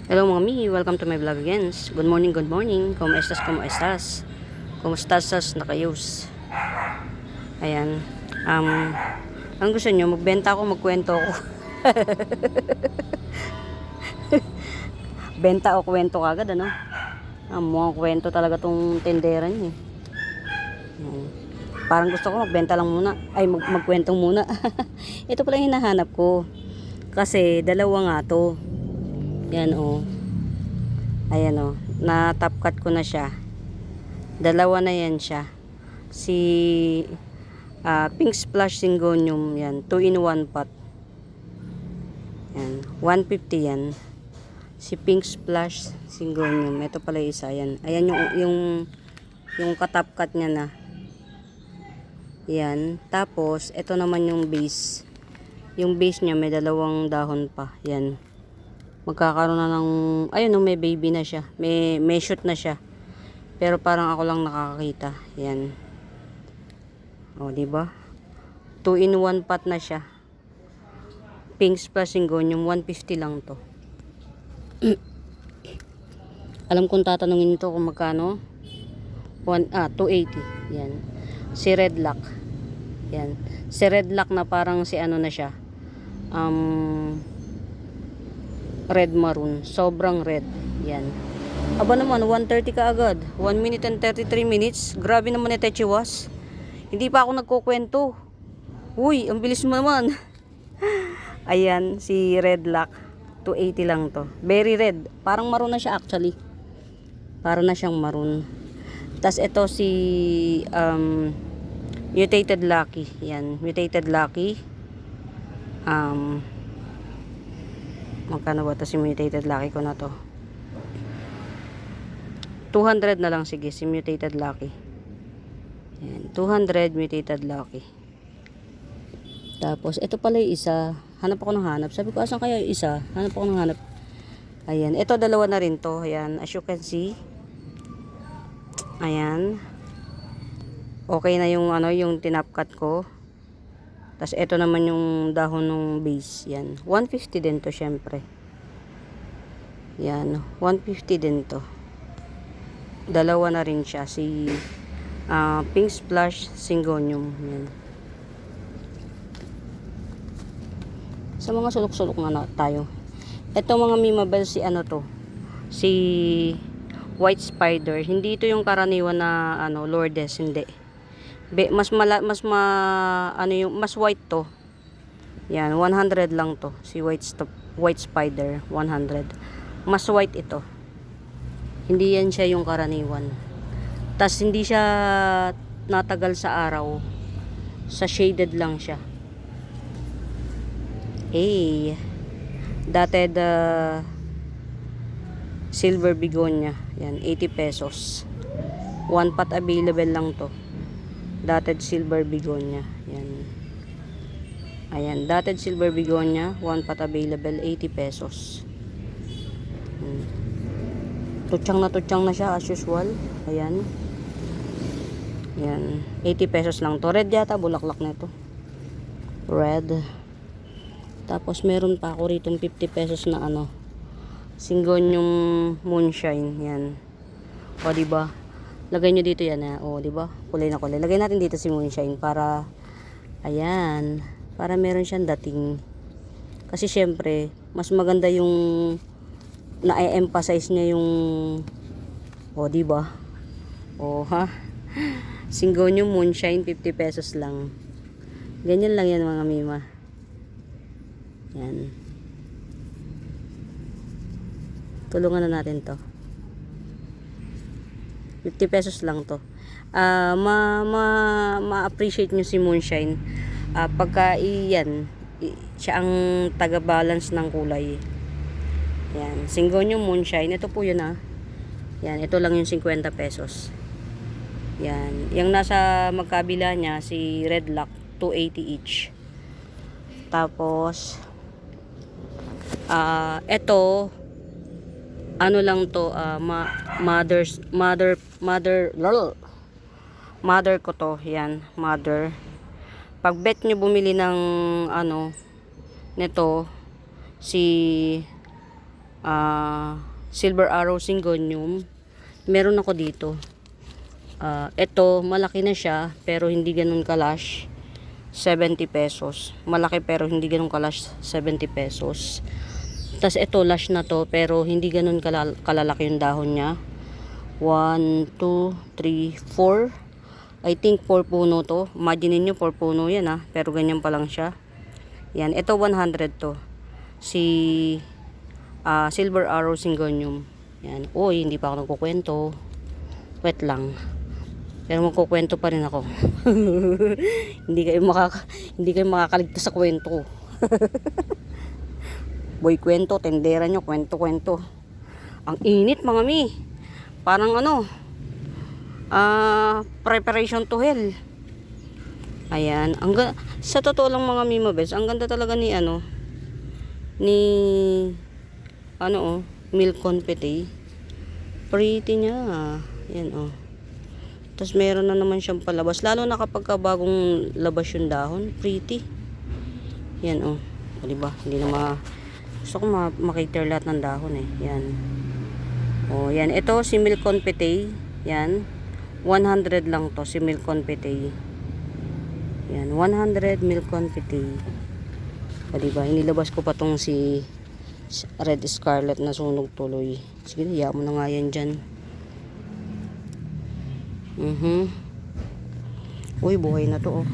Hello mami, welcome to my vlog again. Good morning, good morning. ¿Cómo estás, cómo estás? ¿Cómo estás, nakayos? Ayan. Ang gusto nyo, magbenta ako, magkwento ako. Benta o kwento kagad, ano? Mukhang kwento talaga tong tendera niya. Ayan. Parang gusto ko magbenta lang muna. Ay, magkwento muna. Ito pala yung hinahanap ko. Kasi, dalawa nga to. Yan, oh. Ayan, oh. Na-top cut ko na siya. Dalawa na yan siya. Si Pink Splash Syngonium, yan. 2-in-1 pot. Yan. 150 yan. Si Pink Splash Syngonium. Ito pala isa, yan. Ayan yung katop cut niya na. Yan. Tapos, ito naman yung base. Yung base niya may dalawang dahon pa. Yan. Magkakaroon na ng, ayun, may baby na siya. May shoot na siya. Pero parang ako lang nakakakita. Yan. O, diba? 2-in-1 pot na siya. Pink Splash Syngonium, 150 lang to. Alam kong tatanungin nito kung magkano. 280. Yan. Si Red Lock. Yan. Si Red Lock na parang si ano na siya. Red maroon. Sobrang red. Yan. Aba naman, 1:30 ka agad. 1 minute and 33 minutes. Grabe naman ni Techiwas. Hindi pa ako nagkukwento. Uy, ang bilis mo naman. Ayan, si Red Lock. 280 lang to. Very red. Parang maroon na siya actually. Para na siyang maroon. Tas ito si Mutated Lucky. Yan, Mutated Lucky. Magkano ba ito si Mutated Lucky ko na to? 200 na lang, sige, si Mutated Lucky. Yan, 200 Mutated Lucky. Tapos, ito pala yung isa. Hanap ako ng hanap. Sabi ko, asan kaya yung isa? Hanap ako ng hanap. Ayan, ito dalawa na rin to. Ayan, as you can see. Ayan. Okay na yung yung tinapkat ko. Tapos ito naman yung dahon ng base. Yan. 150 din to syempre. Yan. 150 din to. Dalawa na rin siya. Si Pink Splash Syngonium. Yan. Sa mga sulok-sulok na tayo. Ito mga mimabel si ano to. Si White Spider. Hindi ito yung karaniwan na Lourdes. Hindi. Mas white to. Yan, 100 lang to. Si White Spider, 100. Mas white ito. Hindi yan siya yung karaniwan. Tas hindi siya natagal sa araw. Sa shaded lang siya. Dotted silver begonia. Yan, 80 pesos. 1 pot available lang to. Dotted silver begonia. Yan. Ayan, dotted silver begonia, 1 pot available, 80 pesos. Tutsang na siya as usual. Ayan. Yan, 80 pesos lang to. Red yata, bulaklak na ito. Red. Tapos meron pa ako rito 50 pesos na Syngonium moonshine. Yan. O, diba? Lagay nyo dito yan o, diba? Kulay na kulay. Lagay natin dito si moonshine para ayan, para meron siyang dating. Kasi syempre, mas maganda yung na-emphasize niya yung o, diba? O, ha? Syngonium moonshine, 50 pesos lang. Ganyan lang yan mga mima. Yan. Tulungan na natin to. 50 pesos lang to. Ma-appreciate nyo si moonshine. Pagka siya ang taga-balance ng kulay. Yan. Syngonium moonshine. Ito po yun Yan. Ito lang yung 50 pesos. Yan. Yung nasa magkabila niya, si Red Lock, 280 each. Tapos, ito, lang to, mother ko to. Yan, mother. Pag bet nyo bumili ng nito, si Silver Arrow Syngonium. Meron ako dito. Ito, malaki na siya, pero hindi ganun kalash. 70 pesos. Malaki pero hindi ganun kalash, 70 pesos. Tapos ito, lash na to, pero hindi ganun kalalaki yung dahon niya. 1, 2, 3, 4. I think 4 puno to. Imagine niyo 4 puno yan pero ganyan pa lang siya. Yan, ito 100 to. Si Silver Arrow Syngonium. Yan. Uy, hindi pa ako nagkukwento. Wait lang. Pero magkukwento pa rin ako. Hindi kayo makakaligtas sa kwento ko. Boy kwento, tendera nyo, kwento. Ang init mga mi. Parang preparation to hell. Ayan, sa totoo lang mga Mima Bes, ang ganda talaga ni milk confetti. Pretty niya. Yan Tapos meron na naman siyang palabas. Lalo na kapag bagong labas yung dahon. Pretty. Yan diba? Hindi na gusto ko makiter lahat ng dahon Yan. Yan. Ito si milk confetti. Yan. 100 lang to si milk confetti. Yan. 100 milk confetti. Diba? Inilabas ko pa tong si Red Scarlet na sunog tuloy. Sige, hiya mo na nga yan dyan. Uy, buhay na to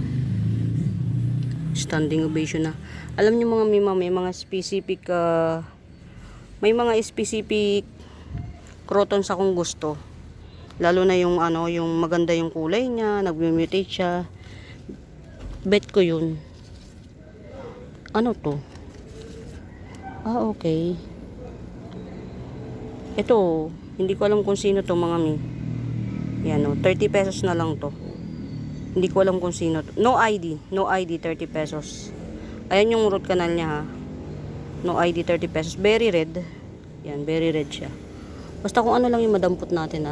Standing ovation na. Alam niyo mga Mima, may mga specific crotons akong gusto. Lalo na yung yung maganda yung kulay niya, nagme-mutate siya. Bet ko yun. Ano to? Okay. Ito, hindi ko alam kung sino to mga mi. Yan 30 pesos na lang to. Hindi ko alam kung sino to. No ID, 30 pesos. Ayan yung root canal niya No ID, 30 pesos. Very red. Yan, very red siya. Basta kung ano lang yung madampot natin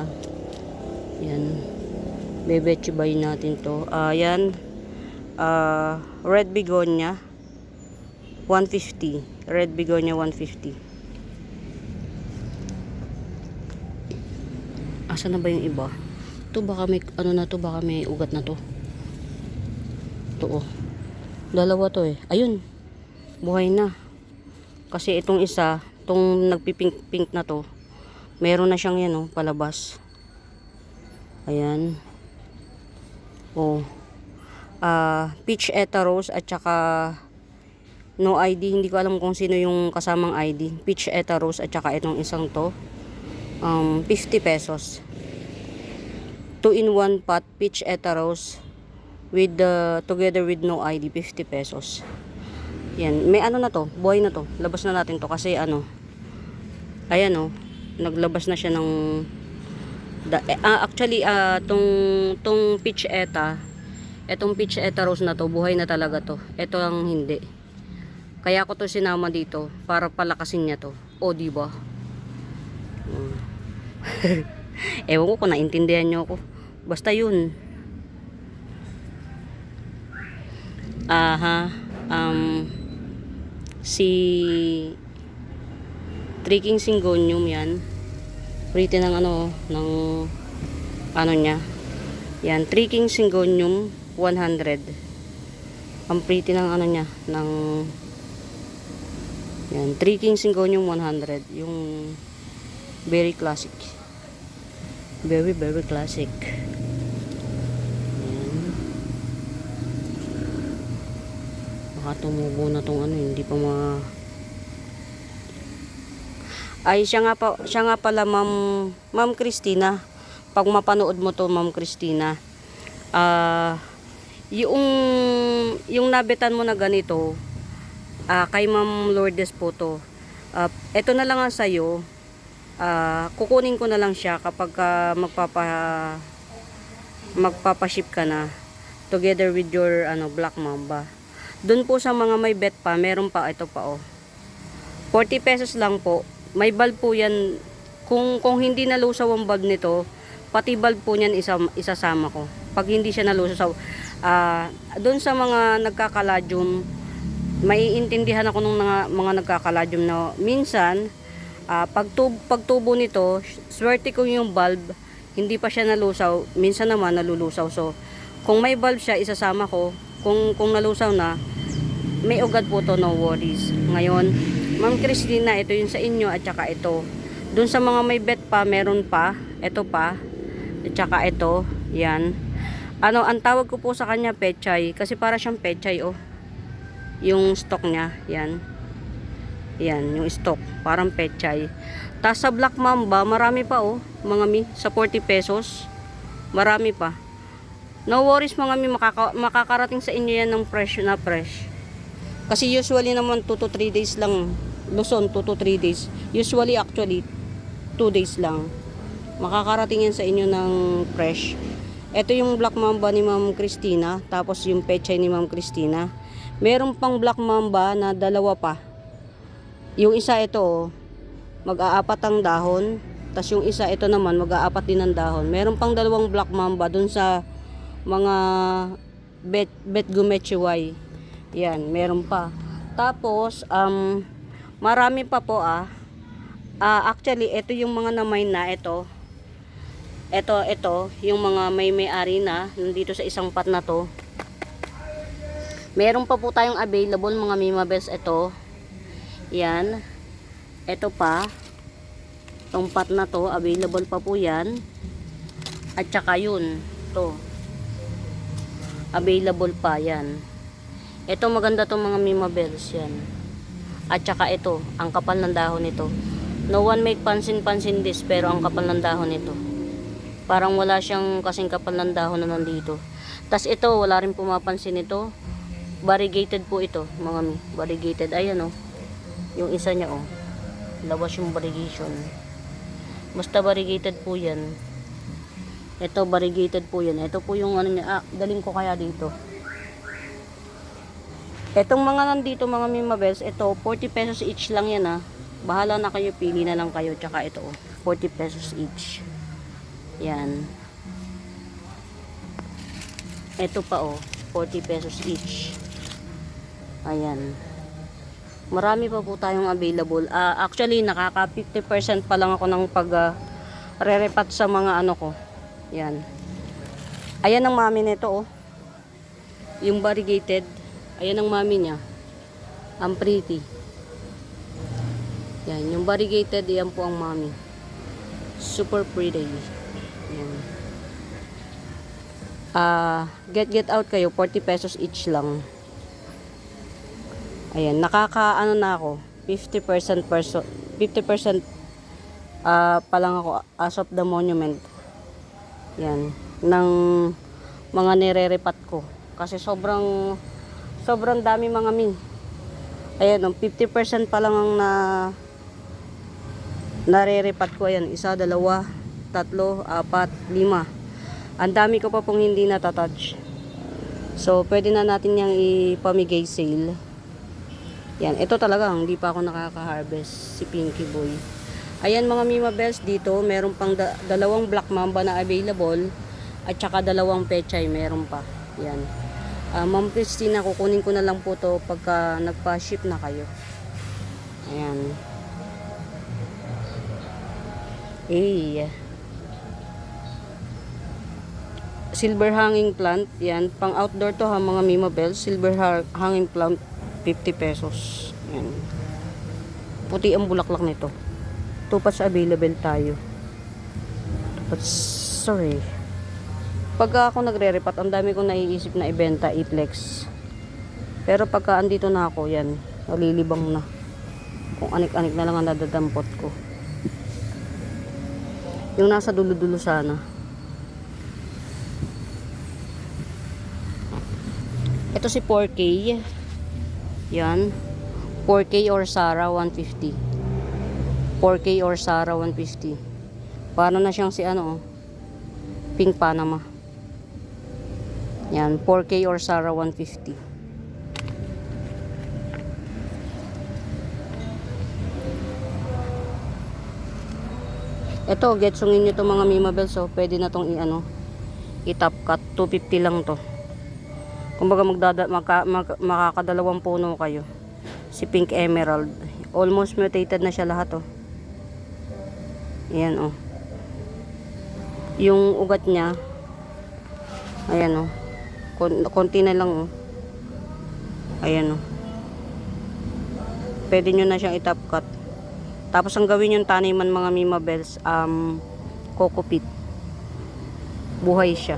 Yan. Bebechibay natin to. Yan. Red begonia 150. Red begonia 150. Asa na ba yung iba? Ito baka may baka may ugat na to. Ito dalawa to Ayun. Buhay na. Kasi itong isa, itong nagpipink-pink na to, meron na siyang yan palabas. Ayan. Peach Eta Rose at saka no ID. Hindi ko alam kung sino yung kasamang ID. Peach Eta Rose at saka itong isang to. 50 pesos. 2-in-1 pot Peach Eta Rose with together with no ID, 50 pesos. Yan, may na to, buhay na to. Labas na natin to kasi ayan naglabas na siya ng actually tong Peach Eta, etong Peach Eta Rose na to, buhay na talaga to. Ito ang hindi. Kaya ko to sinama dito para palakasin niya to. Di ba? Ewan ko kung naintindihan nyo ako. Basta yun. Si Tricking Syngonium yan. Pretty ng niya. Yan, Tricking Syngonium 100. Ang pretty ng niya, yan, Tricking Syngonium 100. Yung very classic. Very, very classic. Ayan. Baka tumubo na tong hindi pa Ay, siya nga pala, Ma'am Christina. Pag mapanood mo to, Ma'am Christina, yung nabetan mo na ganito, kay Ma'am Lourdes po to. Ito na lang sa'yo. Kukunin ko na lang siya kapag magpapaship ka na together with your Black Mamba. Doon po sa mga may bet pa, meron pa ito pa 40 pesos lang po. May bulb po yan. Kung hindi nalusaw ang bulb nito, pati bulb po niyan isasama ko. Pag hindi siya nalusaw, doon sa mga nagkakaladyum, maiintindihan ako ng mga nagkakaladyum na minsan Pagtubo nito, swerte ko yung bulb, hindi pa siya nalusaw. Minsan naman nalulusaw. So, kung may bulb siya, isasama ko. Kung nalusaw na, may ugat po to, no worries. Ngayon, Ma'am Christina, ito yung sa inyo at saka ito. Doon sa mga may bet pa, meron pa. Ito pa. At saka ito. Yan. Ang tawag ko po sa kanya, pechay. Kasi para siyang pechay, oh. Yung stock niya. Yan. Yan, yung stock. Parang pechay. Tapos sa Black Mamba, marami pa, oh. Mga mi, sa 40 pesos. Marami pa. No worries mga mi, makakarating sa inyo yan ng fresh na fresh. Kasi usually naman 2 to 3 days lang. Luzon, 2 to 3 days. Usually actually 2 days lang. Makakarating yan sa inyo ng fresh. Ito yung Black Mamba ni Ma'am Christina. Tapos yung pechay ni Ma'am Christina. Meron pang Black Mamba na dalawa pa. Yung isa ito, oh, mag-aapat ang dahon. Tapos yung isa ito naman, mag-aapat din ang dahon. Meron pang dalawang Black Mamba dun sa mga bet gumechiway. Yan, meron pa. Tapos, marami pa po actually, ito yung mga namay na ito. Ito, yung mga may-ari na, nandito sa isang pot na to. Meron pa po tayong available, mga Mimabels, ito. Yan. Ito pa. Itong pot na to, available pa po yan. At saka yun, to. Available pa, yan. Ito maganda tong mga Mimabels, yan. At saka ito, ang kapal ng dahon nito. No one make pansin-pansin this, pero ang kapal ng dahon nito. Parang wala siyang kasing kapal ng dahon na nandito. Tas ito, wala rin pumapansin ito. Variegated po ito, mga mi. Variegated, ayan oh. Yung isa niya oh. Lawas yung variegation. Basta variegated po yan. Ito, variegated po yan. Ito po yung ano niya. Daling ko kaya dito. Etong mga nandito mga Mimabels, ito 40 pesos each lang yan ah. Bahala na kayo, pili na lang kayo. Tsaka ito oh, 40 pesos each. Yan. Ito pa oh, 40 pesos each. Ayan. Marami pa po tayong available. Actually, nakaka 50% pa lang ako ng re-repat sa mga ano ko. Yan. Ayan ang mami nito oh. Yung variegated. Ayan ang mami niya. Ang pretty. Yan. Yung variegated, yan po ang mami. Super pretty. Yan. Get out kayo. 40 pesos each lang. Ayan. Nakaka-ano na ako. 50% pa lang ako as of the monument. Yan. Ng mga nire-repat ko. Kasi sobrang dami mga mi. Ayan, 50% pa lang ang nare-repat ko. Ayan, 1, 2, 3, 4, 5. Ang dami ko pa pong hindi natatouch. So, pwede na natin yang ipamigay sale. Yan, ito talaga, hindi pa ako nakaka-harvest si Pinky Boy. Ayan mga Mimabels, dito meron pang dalawang Black Mamba na available. At saka dalawang pechay, meron pa. Yan. Ma'am Christina, kukunin ko na lang po to pagka nagpa-ship na kayo. Ayan. Silver hanging plant. Yan. Pang outdoor to ha mga Mimabels. Silver hanging plant, 50 pesos. Yan. Puti ang bulaklak nito. Tupas available tayo. Tupas, sorry. Pagka ako nagre-repat, ang dami kong naiisip na ibenta, i-flex. Pero pagka andito na ako, yan, nalilibang na. Kung anik-anik na lang ang nadadampot ko. Yung nasa dulo-dulo sana. Ito si 4K. Yan. 4K or Sara 150. 4K or Sara 150. Para na siyang si ano, Pink Panama. Yan, 4K or Sara 150. Ito, getsungin nyo to mga Mimabels. So, pwede na tong i-top cut. 250 lang to. Kumbaga makakadalawang puno kayo. Si Pink Emerald. Almost mutated na siya lahat oh. Ayan, oh. Yung ugat niya, ayan, oh. Konti na lang, oh. Ayan, oh. Pwede nyo na siyang i-top cut. Tapos ang gawin yung taniman mga Mima Bells, coco peat. Buhay siya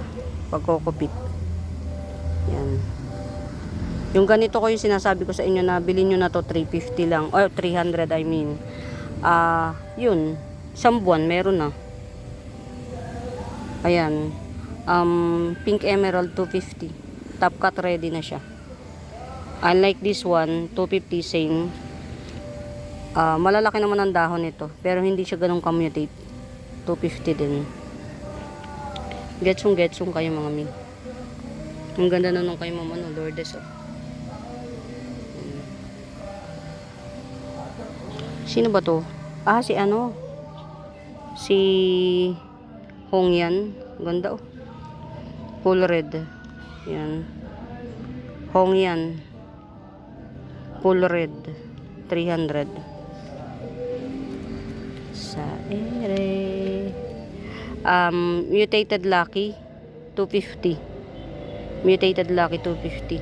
pag coco peat. Yan. Yung ganito ko yung sinasabi ko sa inyo na bilhin nyo na to 350 lang. Or 300 I mean. Yun. Isang buwan meron na. Ayan. Pink emerald 250. Top cut ready na siya. Unlike this one, 250 same. Malalaki naman ang dahon nito, pero hindi siya ganun kamutate. 250 din. Getsong kayo mga mi. Ang ganda na nung kayo mama no, Lourdes, oh. Sino ba to? Si ano? Si Hongyan. Ganda, oh. Full red. Yan. Hongyan. Full red. 300. Sa ere. Mutated Lucky 250. Mutated Lucky 250.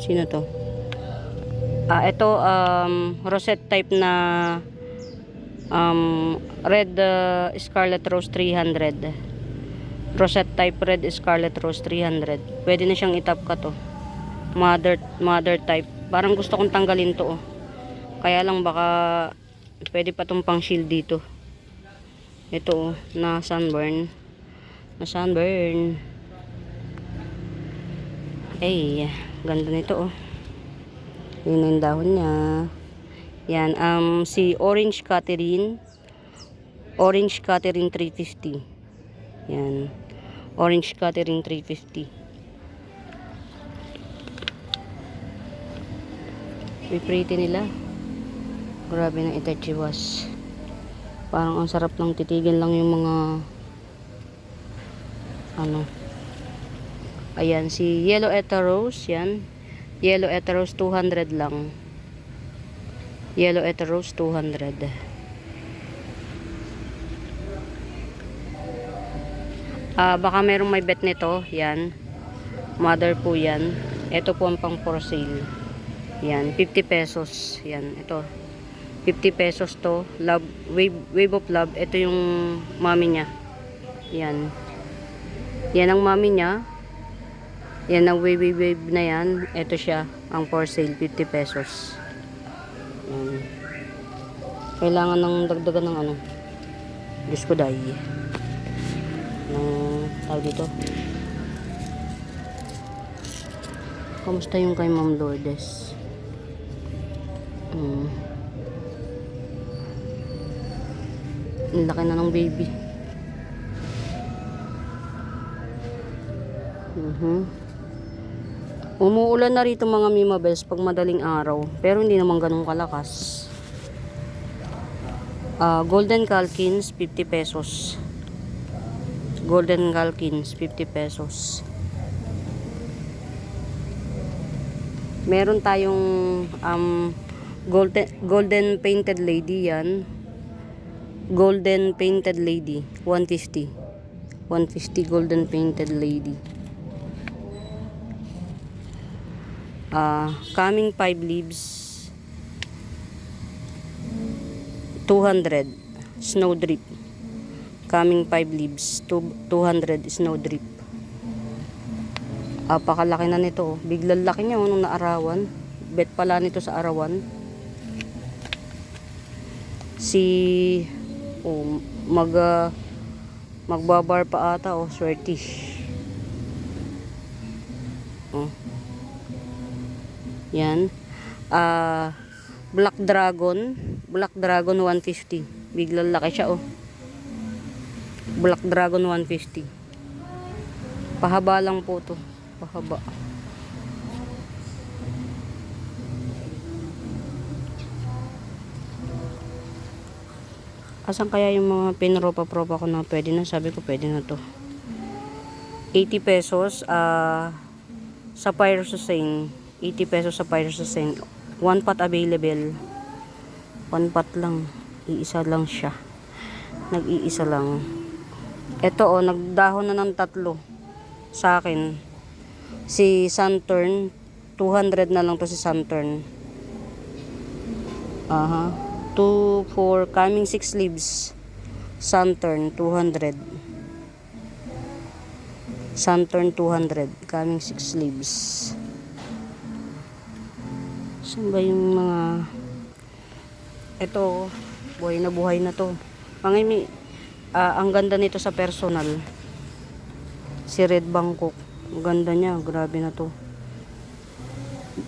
Sino to? Ito rosette type na red scarlet rose 300. Rosette type red scarlet rose 300. Pwede na siyang itap ka to. Mother type. Parang gusto kong tanggalin to, oh. Kaya lang baka pwede pa tong pang shield dito. Ito, oh, na sunburn. Ay, ganda nito, oh. Yun yung dahon niya. Yan, si Orange Catherine 350. Yan. Orange Catherine 350. Pretty nila. Grabe ng Itachiwas. Parang ang sarap lang titigan lang yung mga ano. Ayan, si Yellow Ether Rose, yan. Yellow Ether Rose 200 lang. Yellow Ether Rose 200. Baka merong may bet nito, yan. Mother po yan. Ito po ang pang for sale. Yan, 50 pesos. Yan, ito. 50 pesos to. Love, wave of love. Ito yung mami niya. Yan. Yan ang mami niya. Yan ang wave na yan. Ito siya, ang for sale, 50 pesos. Yan. Kailangan ng dagdagan ng ano. Diyos ko dahi. Tawag dito. Kamusta yung kay Ma'am Lourdes? Ang laki na ng baby. Umuulan na rito mga Mima Bells pag madaling araw, pero hindi naman ganun kalakas. Golden Calkins 50 pesos. Golden Calkins 50 pesos. Meron tayong golden painted lady, yan. Golden painted lady 150 golden painted lady. Coming 5 leaves 200 snowdrip. Coming 5 leaves 200 snowdrip. Pakalaki na nito, oh. Biglang laki niya, oh, nung naarawan. Bet pala nito sa arawan. Magbabar pa ata, oh, swerte. Oh. Yan. Black Dragon 150. Biglang laki siya, oh. Black Dragon 150. Pahaba lang po to. Pahaba. Asan kaya yung mga pinropa-propa ko na pwede na? Sabi ko pwede na to. 80 pesos. Sapphire Susane. 80 pesos Sapphire Susane. One pot available. One pot lang. Iisa lang siya. Nag-iisa lang. Ito oh, nagdahon na ng 3 sa akin. Si Sunturn, 200 na lang to si Sunturn. 2, 4, coming 6 leaves. Sunturn, 200. Sunturn, 200. Coming 6 leaves. Saan ba yung mga... Ito, buhay na to. Ang ganda nito sa personal. Si Red Bangkok. Ang ganda niya. Grabe na to.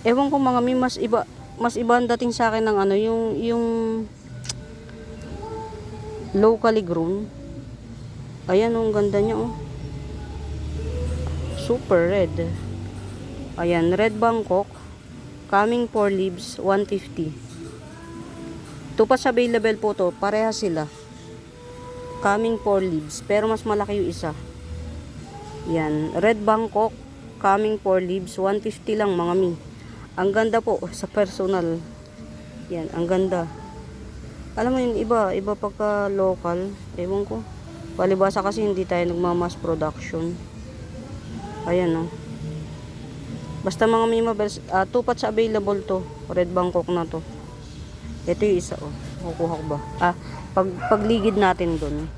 Ewan ko mga mi, mas iba ang dating sa akin ng ano, yung locally grown. Ayan oh, ang ganda niya oh. Super red. Ayan, Red Bangkok. Coming 4 leaves, 150. Tupas available po to. Pareha sila. Coming 4 leaves. Pero mas malaki yung isa. Yan. Red Bangkok. Coming 4 leaves. 150 lang mga mi. Ang ganda po sa personal. Yan. Ang ganda. Alam mo yun, iba pagka local. Ewan ko. Palibasa kasi hindi tayo nagmamass production. Ayan o. Basta mga mimabels. 2 pots available to. Red Bangkok na to. Ito yung isa oh. Kukuha ko ba? Pagligid natin dun.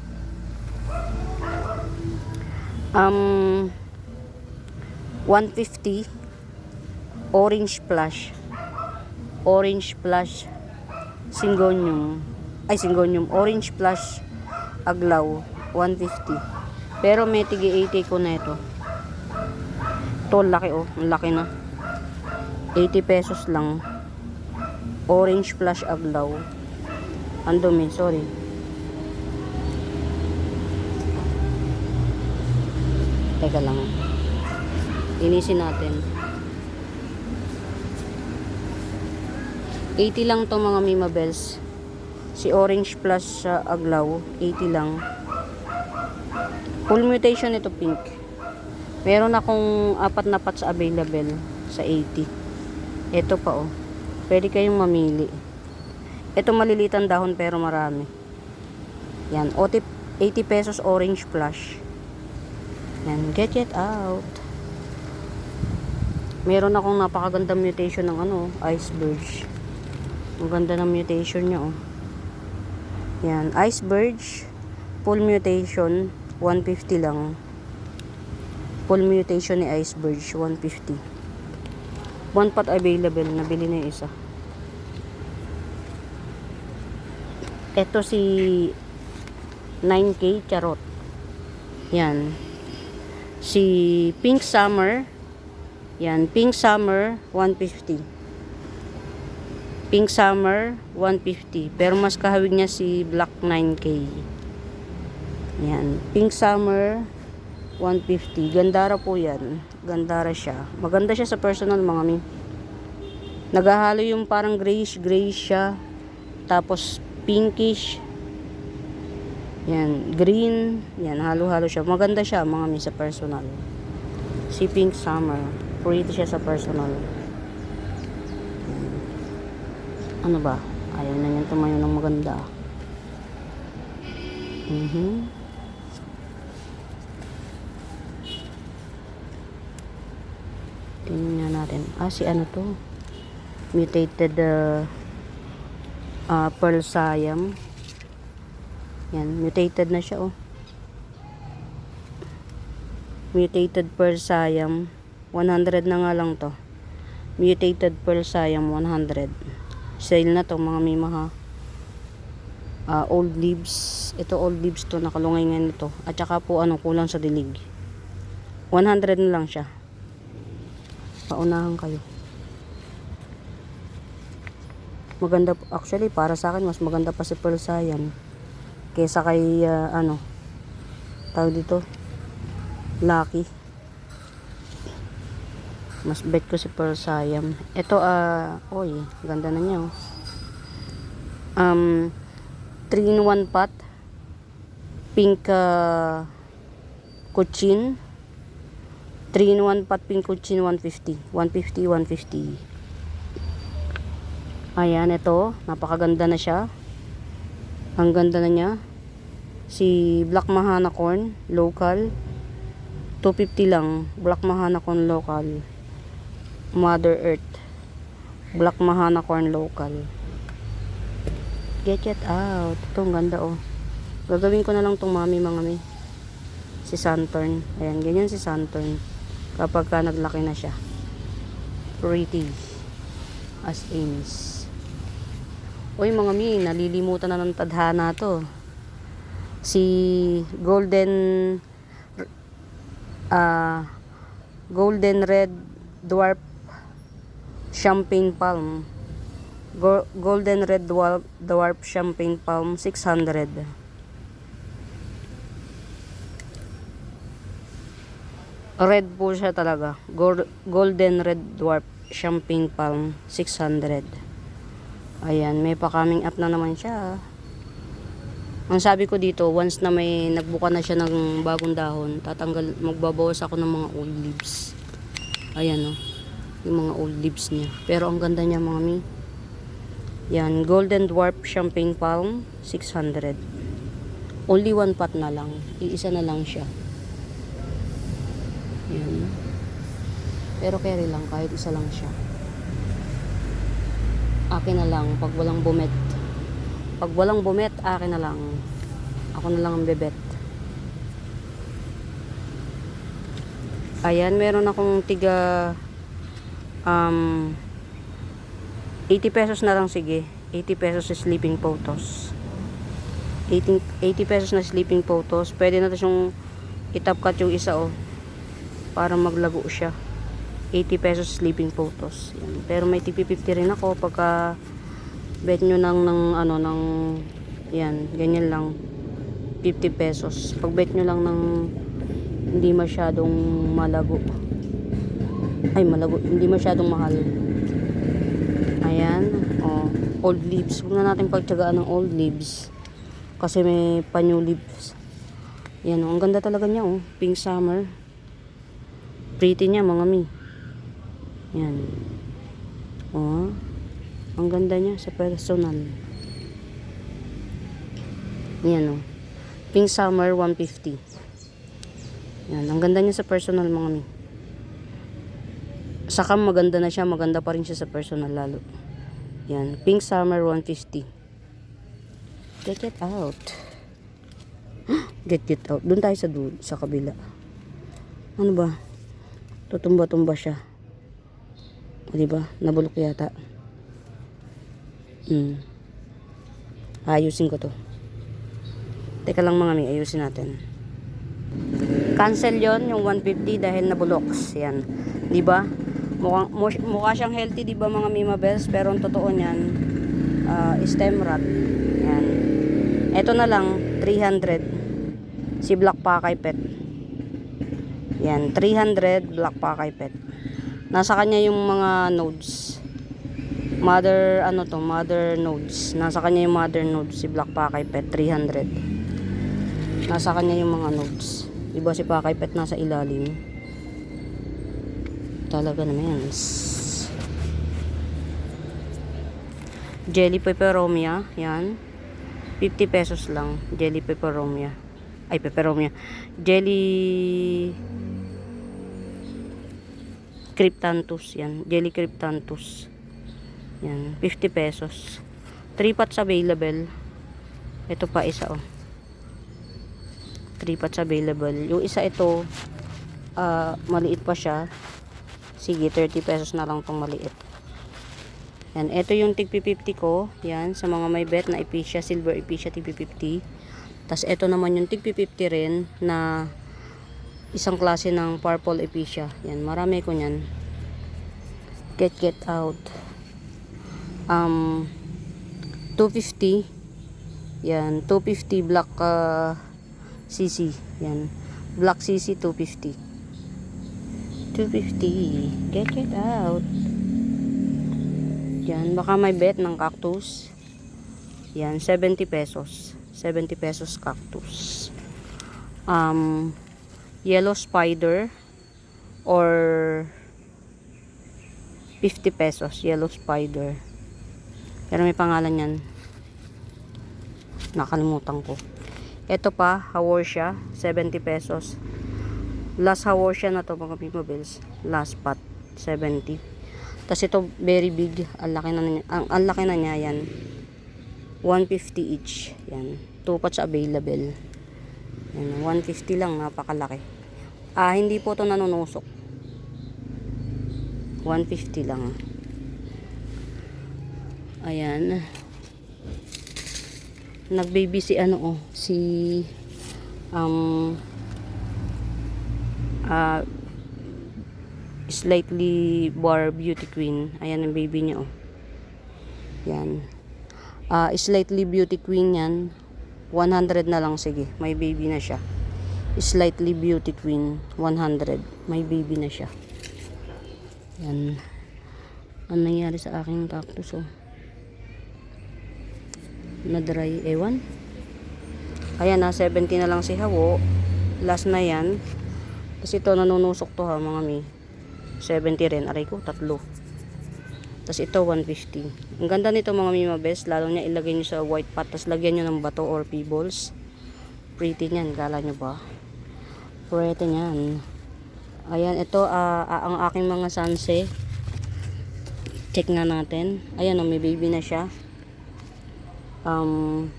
150 orange plush syngonium orange plush aglaw 150. Pero may tigi 80 ko na ito. Ito laki oh, ang laki na. 80 pesos lang. Orange plush aglaw. Ang dumi, sorry. Teka lang. Inisin natin. 80 lang to mga Mima Bells. Si Orange Plus aglaw, 80 lang. Full mutation ito pink. Meron akong 4 na pots available sa 80. Ito pa oh. Pwede kayong mamili. Ito malilitan dahon pero marami. Yan, 80 pesos Orange Plus. Yan, get it out. Meron akong napakagandang mutation ng ano, Iceberg. Ang ganda ng mutation niya, oh. Yan, Iceberg, full mutation, 150 lang. Full mutation ni Iceberg, 150. 1 pot available, nabili na yung isa. Ito si 9K Charot. Yan. Si Pink Summer. Yan, Pink Summer 150. Pink Summer 150. Pero mas kahawig niya si Black 9K. Yan, Pink Summer 150. Gandara po yan. Gandara siya. Maganda siya sa personal mga mi. Naghahalo yung parang grayish siya. Tapos pinkish. Yan, green. Yan, halo-halo siya. Maganda siya mga mi sa personal. Si Pink Summer. Pretty siya sa personal. Ano ba? Ayaw na niyan tumayo ng maganda. Tingnan natin. Si ano to? Mutated Pearl Siam. Yan, mutated na siya oh. Mutated Pearl Siam. 100 na nga lang to. Mutated Pearl Siam 100. Sale na to mga mima ha. Old leaves. Ito old leaves to. Nakalungay nga nito. At saka po kulang sa dilig. 100 na lang siya. Paunahan kayo. Maganda actually para sa akin mas maganda pa si Pearl Siam kaysa kay tawag dito Lucky. Mas bet ko si Pearl Siam. Ito ganda na niya oh. 3-in-1 pot pink kuchin. 3-in-1 pot pink kuchin 150. Ayan, ito. Napakaganda na siya. Ang ganda na niya. Si Black Mahana Corn, local. 250 lang. Black Mahana Corn, local. Mother Earth. Black Mahana Corn, local. Get it out. Ito, ang ganda oh. Gagawin ko na lang tong mami mga mi. Si Santorn. Ayan, ganyan si Santorn. Kapag ka naglaki na siya. Pretty. As is. Uy mga mi, nalilimutan na ng tadhana to. Si Golden Red Dwarf Champagne Palm. Golden Red Dwarf Champagne Palm 600. Red po siya talaga. Golden Red Dwarf Champagne Palm 600. Ayan, may pa-coming up na naman siya. Ang sabi ko dito, once na may nagbuka na siya ng bagong dahon, magbabawas ako ng mga old leaves. Ayan oh, yung mga old leaves niya. Pero ang ganda niya mga mi. Yan, Golden Dwarf Champagne Palm 600. Only one pot na lang. Iisa na lang siya. Yan. Pero carry lang, kahit isa lang siya. Akin na lang pag walang bumet. Pag walang bumet, akin na lang. Ako na lang ang bebet. Ayan, meron akong tiga 80 pesos na lang, sige. 80 pesos sa sleeping photos. 80 pesos na sleeping photos. Pwede na yung itap cut yung isa oh. Para maglago siya. 80 pesos sleeping photos. Yan. Pero may TP50 rin ako pagka bet nyo ng yan, ganyan lang 50 pesos. Pag bet nyo lang ng hindi masyadong malago. Hindi masyadong mahal. Ayan, oh, old leaves. Huwag na natin pagtiyagaan ng old leaves. Kasi may pa-new leaves. Yan, oh, ang ganda talaga niya, oh. Pink summer. Pretty niya, mga mi. Yan. Oh. Ang ganda niya sa personal. Yan oh. Pink Summer 150. Yan. Ang ganda niya sa personal mga mi. Saka maganda na siya. Maganda pa rin siya sa personal lalo. Yan. Pink Summer 150. Get it out. Get it out. Doon tayo sa kabila. Ano ba? Tutumba-tumba siya. O diba? Nabulok yata. Ayusin ko to. Teka lang mga mi, ayusin natin. Cancel yon yung 150 dahil nabulok. Yan. Diba? Mukha siyang healthy, diba mga Mima Bells? Pero ang totoo niyan, stem rot. Yan. Ito na lang, 300. Si Black Pakay Pet. Yan, 300 Black Pakay Pet. Nasa kanya yung mga nodes. Mother nodes. Nasa kanya yung mother nodes. Si Black Pakay Pet, 300. Nasa kanya yung mga nodes. Diba si Pakay Pet nasa ilalim? Talaga naman. Jelly peperomia. Yan. 50 pesos lang. Jelly peperomia. Ay, peperomia. Jelly Cryptanthus. Yan. Jelly Cryptanthus. Yan. 50 pesos. 3 pots available. Ito pa isa oh. 3 pots available. Yung isa ito, maliit pa siya. Sige, 30 pesos na lang tong maliit. Yan. Ito yung tig 50 ko. Yan. Sa mga may bet na Epicia, Silver Epicia tig 50. Tas ito naman yung tig 50 rin na isang klase ng Purple Epicia. Yan. Marami ko nyan. Get out. 250. Yan. 250 black CC. Yan. Black CC 250. 250. Get out. Yan. Baka may bet ng cactus. Yan. 70 pesos. 70 pesos cactus. Yellow spider or 50 pesos. Yellow spider. Pero may pangalan yan. Nakalimutan ko. Ito pa, Haworthia, 70 pesos. Last Haworthia na to mga Pimables. Last pot, 70. Tapos ito, very big. Ang laki na niya yan. 150 each. Yan. 2 pots available. Yan, 150 lang, napakalaki. Hindi po ito nanunusok. 150 lang. Ayan. Nag-baby si slightly bar beauty queen. Ayan ang baby niya, oh. Yan. Slightly beauty queen yan. 100 na lang, sige. May baby na siya. Slightly beauty queen, 100. May baby na siya. Yan. Ano nangyari sa aking cactus, oh? Na dry, ewan. Ayan na, 70 na lang si Hawo. Last na yan. Tapos ito, nanunusok to ha, mga mi. 70 rin. Aray ko, 3. Tapos ito, 150. Ang ganda nito mga Mima Best. Lalo niya ilagay nyo sa white pot. Tapos lagyan nyo ng bato or pebbles. Pretty niyan. Kala nyo ba? Pretty niyan. Ayan, ito ang aking mga sanse. Check na natin. Ayan, may baby na siya. 70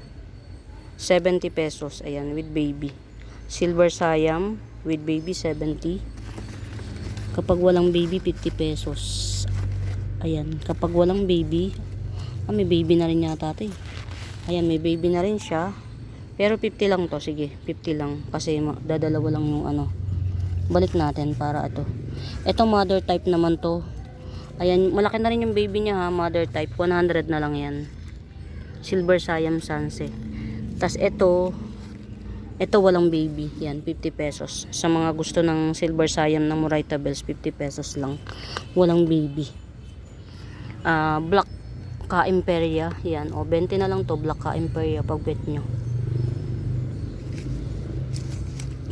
pesos. Ayan, with baby. Silver Siam with baby, 70. Kapag walang baby, 50 pesos. Ayan, kapag walang baby, may baby na rin yata ito, eh. Ayan, may baby na rin siya. Pero 50 lang to, sige, 50 lang. Kasi dadalawa lang yung balik natin para ito. Ito mother type naman to. Ayan, malaki na rin yung baby niya ha, mother type. 100 na lang yan. Silver Siam Sanse. Tas ito walang baby. Yan, 50 pesos. Sa mga gusto ng Silver Siam na Moraita Bells, 50 pesos lang. Walang baby. Black Ka Imperia. Yan, 20 na lang to. Black Ka Imperia pag bet nyo.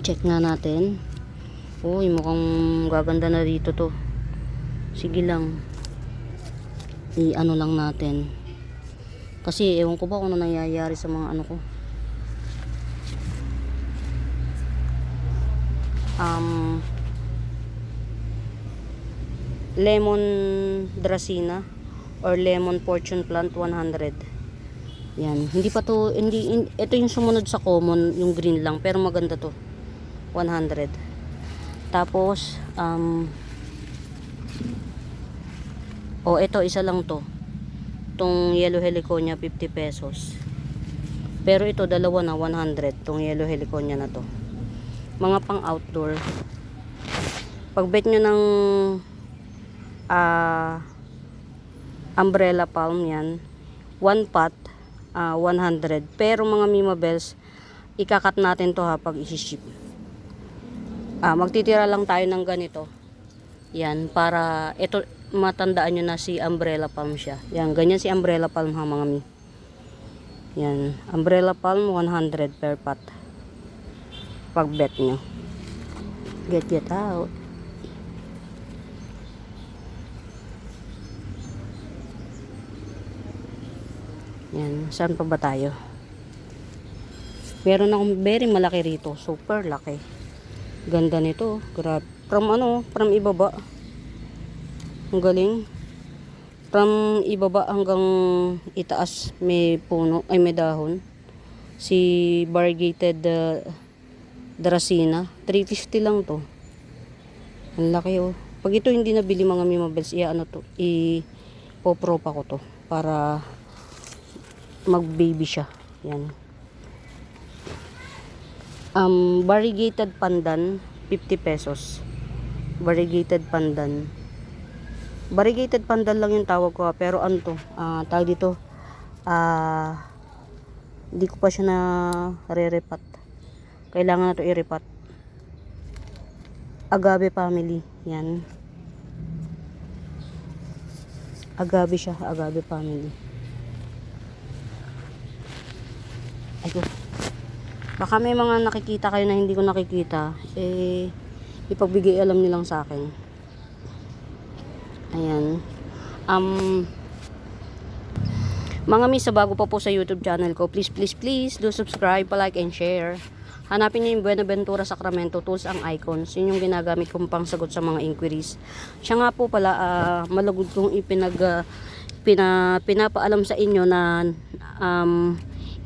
Check nga natin. Uy, mukhang gaganda na dito to. Sige lang. I-ano lang natin. Kasi ewan ko ba kung ano nangyayari sa mga ko. Lemon Dracena or Lemon Fortune Plant, 100. Yan. Hindi pa to, ito yung sumunod sa common, yung green lang. Pero maganda to. 100. Tapos, ito, isa lang to. Itong yellow heliconia, 50 pesos. Pero ito, dalawa na, 100. Itong yellow heliconia na to. Mga pang outdoor. Pag bet nyo ng umbrella palm yan, 1 pot, 100. Pero mga Mima Bells, ikakat natin to ha pag isi-ship. Magtitira lang tayo ng ganito. Yan, para ito, matandaan nyo na si umbrella palm siya. Yan, ganyan si umbrella palm ha mga mi. Yan, umbrella palm 100 per pot. Pag bet nyo. Get out. Yan, saan pa ba tayo? Meron akong very malaki rito. Super laki. Ganda nito. Grabe. From ibaba. Ang galing. From ibaba hanggang itaas may puno, ay may dahon. Si variegated Dracena, 350 lang to. Ang laki oh. Pag ito hindi nabili mga Mima Bells, ipopropa ko to para mag-baby siya. Yan. Variegated pandan, 50 pesos. Variegated pandan. Variegated pandan lang yung tawag ko, pero ano to, tawag dito, hindi ko pa siya na re-repat. Kailangan na to i-repat. Agave family, yan. Agave siya, agave family. Ayun. Baka may mga nakikita kayo na hindi ko nakikita, ipagbigay alam nilang sa akin. Ayan. Mga miss, sa bago pa po sa YouTube channel ko, please do subscribe, like, and share. Hanapin niyo yung Buenaventura Sacramento Tools ang icons. Yun yung ginagamit kong pangsagot sa mga inquiries. Siya nga po pala, malugod kong pinapaalam sa inyo na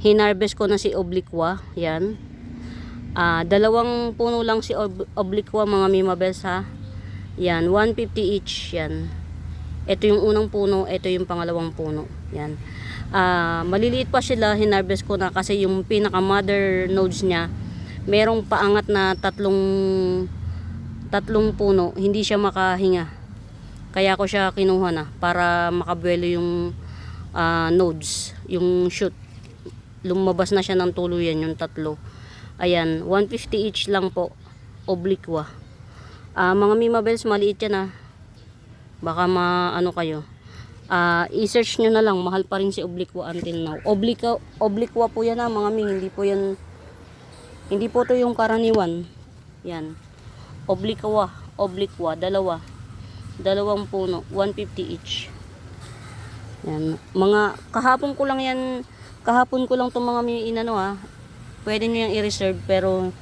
hinarvest ko na si Obliqua. Yan. Dalawang puno lang si Obliqua, mga Mimabels ha. Yan, 150 each. Yan. Ito yung unang puno, ito yung pangalawang puno. Yan. Maliliit pa sila, hinarvest ko na kasi yung pinaka mother nodes niya merong paangat na tatlong puno, hindi siya makahinga, kaya ko siya kinuha na para makabuelo yung nodes, yung shoot, lumabas na siya ng tuluyan yung tatlo. Ayan, 150 each lang po, Obliqua. Mga Mimabels, maliit yan baka maano kayo. I-search nyo na lang, mahal pa rin si Obliqua until now. Obliqua po yan mga mi, hindi po to yung karaniwan. Yan, Obliqua, dalawang puno, 150 each. Yan, mga kahapon ko lang itong mga mi inano pwede nyo yung i-reserve, pero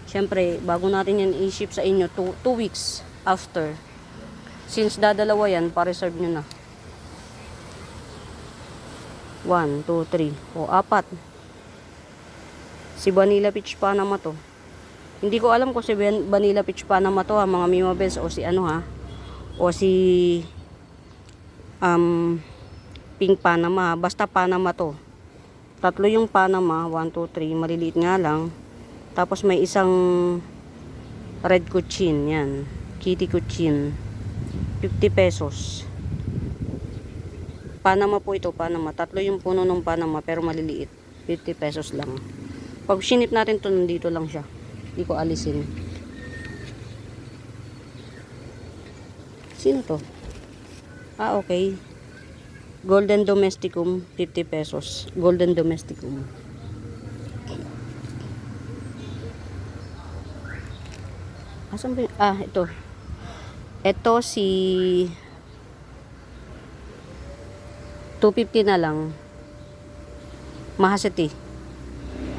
syempre bago natin yan i-ship sa inyo 2 weeks after, since dadalawa yan, pa-reserve nyo na. 1, 2, 3, o 4. Si Vanilla Peach Panama to. Hindi ko alam kung si Vanilla Peach Panama to mga Mimabels, o si o si Pink Panama. Basta Panama to. Tatlo yung Panama, 1, 2, 3, maliliit nga lang. Tapos may isang red kuchin, yan, kitty kuchin, 50 pesos. Panama po ito, Panama. Tatlo yung puno ng Panama pero maliliit, 50 pesos lang. Pag sinip natin to, nandito lang siya, hindi ko alisin. Sino to? Okay, Golden Domesticum, 50 pesos. Golden Domesticum. Asan ba yun? Ito. Ito si 250 na lang. Mahasiti.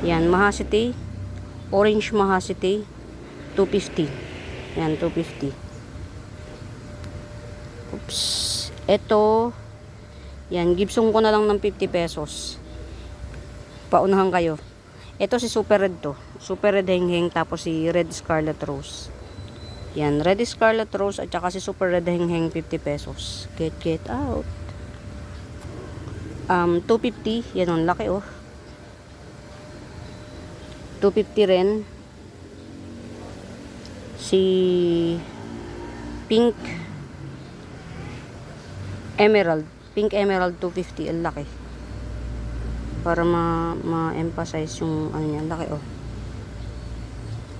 Yan, Mahasiti. Orange Mahasiti. 250. Yan, 250. Oops. Ito. Yan, Gibson ko na lang ng 50 pesos. Paunahan kayo. Ito si Super Red to. Super Red Hengheng, tapos si Red Scarlet Rose. Yan, Red Scarlet Rose at saka si Super Red Hengheng, 50 pesos. Get out. 250. Yan, ang laki 250 rin. Si Pink Emerald. Pink Emerald, 250. Ang laki. Para ma-emphasize yung niya. Ang laki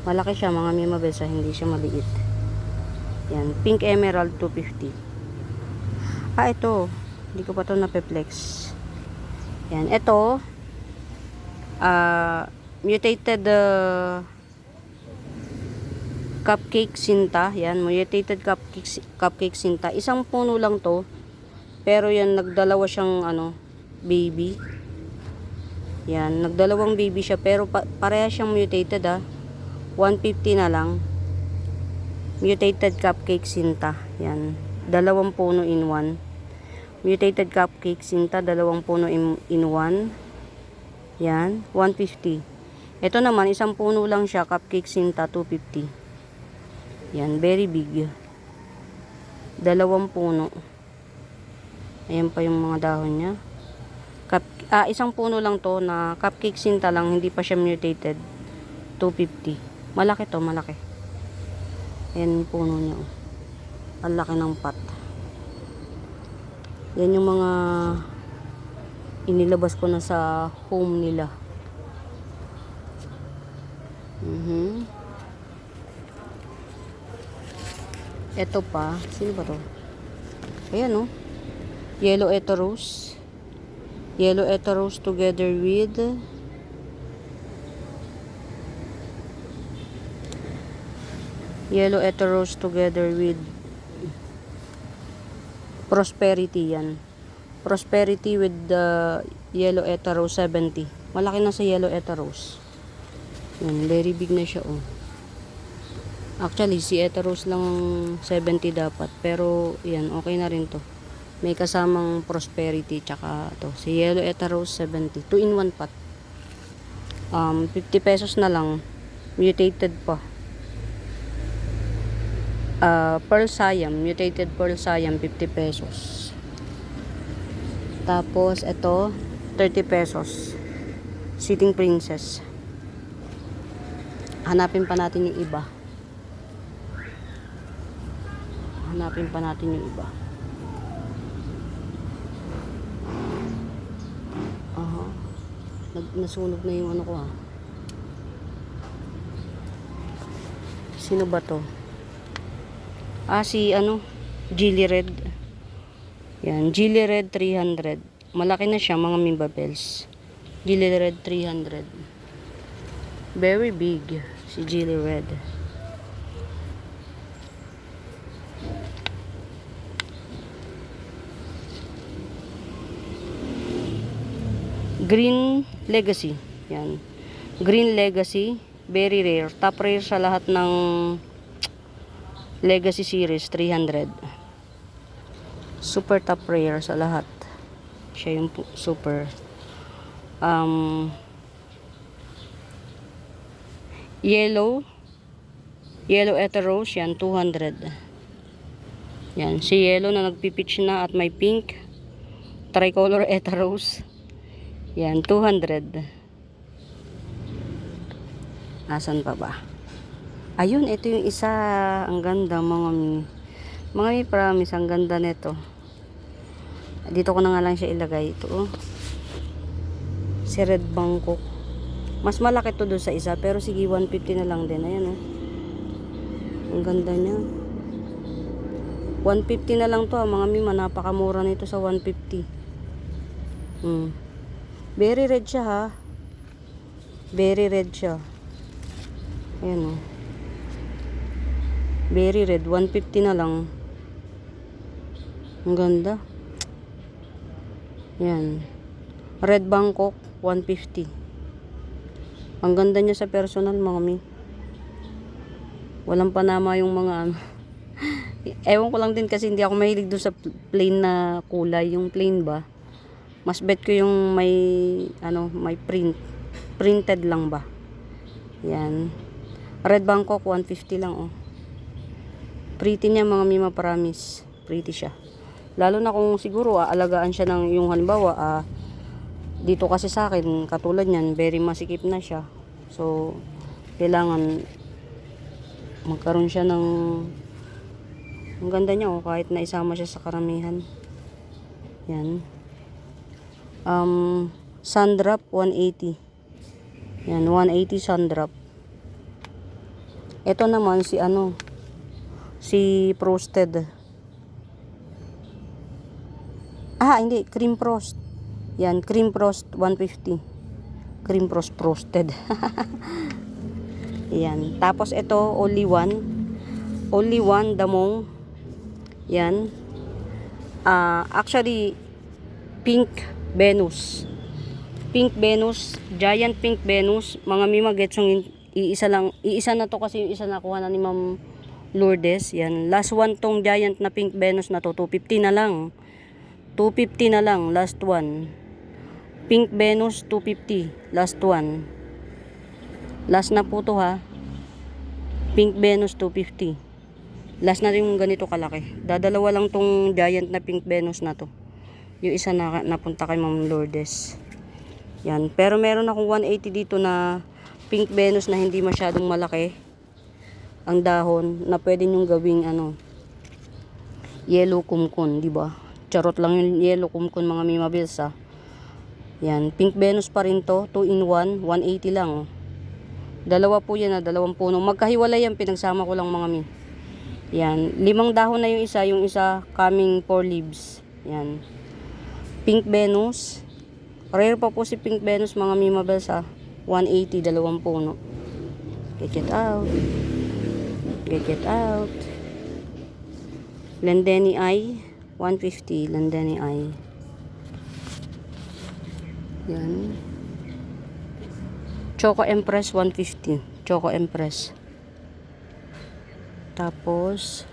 malaki siya mga Mimabels, hindi siya maliit. Yan, Pink Emerald, 250. Ito. Hindi ko pa ito napeplex. Yan, ito. Mutated Cupcake Sinta. Yan, mutated Cupcake Sinta. Isang puno lang to. Pero yan, nagdalawa siyang baby. Yan, nagdalawang baby siya. Pero pareha siyang mutated 150 na lang. Mutated Cupcake Sinta. Yan, dalawang puno in one. Mutated Cupcake Sinta, dalawang puno in one. Yan, 150. Ito naman, isang puno lang siya, Cupcake Sinta, 250. Yan, very big. Dalawang puno. Ayan pa yung mga dahon niya. Isang puno lang to na Cupcake Sinta lang, hindi pa siya mutated. 250. Malaki to, malaki. Ayan yung puno niya. Ang laki ng pot. Yan yung mga inilabas ko na sa home nila. Ito pa, sino ba to? Ayan Yellow Eterose. Yellow Eterose together with Prosperity. Yan, Prosperity with the Yellow Eta Rose 70. Malaki na sa Yellow Eta Rose. Yan, very big na siya oh. Actually, si Eta Rose lang 70 dapat. Pero, yan, okay na rin to. May kasamang Prosperity, tsaka to. Si Yellow Eta Rose 70. 2-in-1 pot. 50 pesos na lang. Mutated pa. Pearl Siam. Mutated Pearl Siam, 50 pesos. Tapos, ito, 30 pesos. Sitting Princess. Hanapin pa natin yung iba. Hanapin pa natin yung iba. Aha. Nasunog na yung ano ko ha. Sino ba to? Si ano, Jilly Red. Yan, Jilly Red 300. Malaki na siya mga Mibabels. Jilly Red 300. Very big si Jilly Red. Green Legacy. Yan. Green Legacy, very rare. Top rare sa lahat ng Legacy series, 300. Super top rare sa lahat. Siya yung super. Yellow Eta Rose, yan, 200. Yan, si yellow na nagpipitch na at may pink. Tricolor Eta Rose. Yan, 200. Asan pa ba? Ayun, ito yung isa. Ang ganda, mga promise, ang ganda nito. Dito ko na nga lang siya ilagay. Ito, oh. Si Red Bangkok. Mas malaki to doon sa isa, pero sige, 150 na lang din. Ayan, oh. Ang ganda niya. 150 na lang to, mga mima. Napakamura nito sa 150. Very red siya, ha. Very red siya. Ayan, oh. Very red, 150 na lang. Ang ganda. Yan. Red Bangkok, 150. Ang ganda niya sa personal, mga mi. Walang panama yung mga ano. Ewan ko lang din kasi hindi ako mahilig doon sa plain na kulay. Yung plain ba? Mas bet ko yung may, may print. Printed lang ba? Yan. Red Bangkok, 150 lang, oh. Pretty niya, mga mima, promise. Pretty siya. Lalo na kung siguro aalagaan siya ng yung halimbawa dito kasi sa akin katulad niyan, very masikip na siya. So kailangan magkaroon siya ng ang ganda niya, oh, kahit na isama siya sa karamihan. Yan. Sundrop 180. Yan, 180 Sundrop. Ito naman si Frosted. Hindi, Cream Frost. Yan, Cream Frost 150. Cream Frost Frosted. Yan. Tapos ito, only one damong. Yan. Actually, Pink Venus. Pink Venus, Giant Pink Venus. Mga mima gets yung iisa na to kasi yung isa nakuha na ni Ma'am Lourdes. Yan. Last one tong Giant na Pink Venus na to. 250 na lang. 250 na lang. Last one. Pink Venus, 250. Last one. Last na po to, ha. Pink Venus, 250. Last na rin yung ganito kalaki. Dadalawa lang tong Giant na Pink Venus na to. Yung isa na napunta kay Ma'am Lourdes. Yan. Pero meron akong 180 dito na Pink Venus na hindi masyadong malaki ang dahon, na pwede nyong gawing yellow kumkun, di ba? Charot lang yung yellow kumkun, mga mima bills, ha. Yan, Pink Venus pa rin to, 2-in-1, 180 lang, oh. Dalawa po yan, dalawang puno. Magkahiwalay yan, pinagsama ko lang, mga mi. Yan, 5 dahon na yung isa coming 4 leaves. Yan. Pink Venus. Rare pa po si Pink Venus, mga mima bells, ha. 180, dalawang puno. Get it out. Get it out. Lendeni Eye, 150, Lendeni Eye. Yan. Choco Empress 150. Choco Empress. Tapos,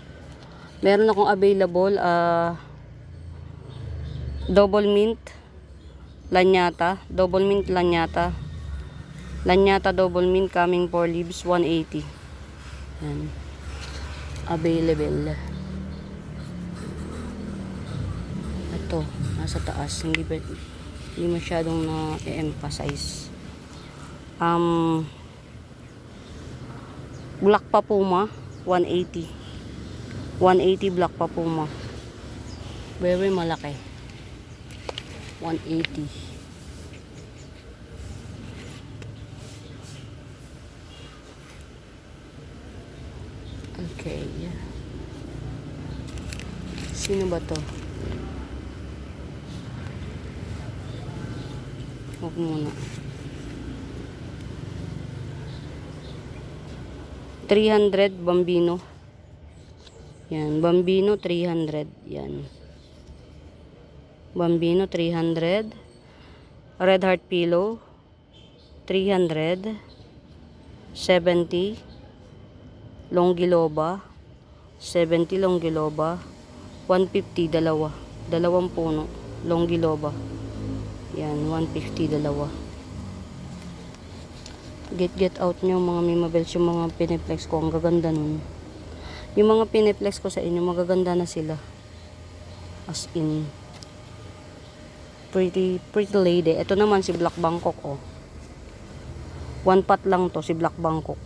meron akong available double mint lanyata. Double mint lanyata. Lanyata double mint coming 4 leaves 180. Yan. Available. Ito, nasa taas. Hindi masyadong na-emphasize. Black Papuma 180. 180 Black Papuma. Very malaki. 180. Okay. Sino ba to? Huwag muna. 300 Bambino. Yan, Bambino 300. Yan. Bambino 300. Red Heart Pillow 300. 70 Longiloba 70 Longiloba 150 dalawa. Dalawang puno Longiloba. Yan, 150 dalawa. Get out nyo mga Mimabels, yung mga piniplex ko. Ang gaganda nun. Yung mga piniplex ko sa inyo, magaganda na sila. As in, pretty lady. Ito naman si Black Bangkok, oh. 1 pot lang to si Black Bangkok.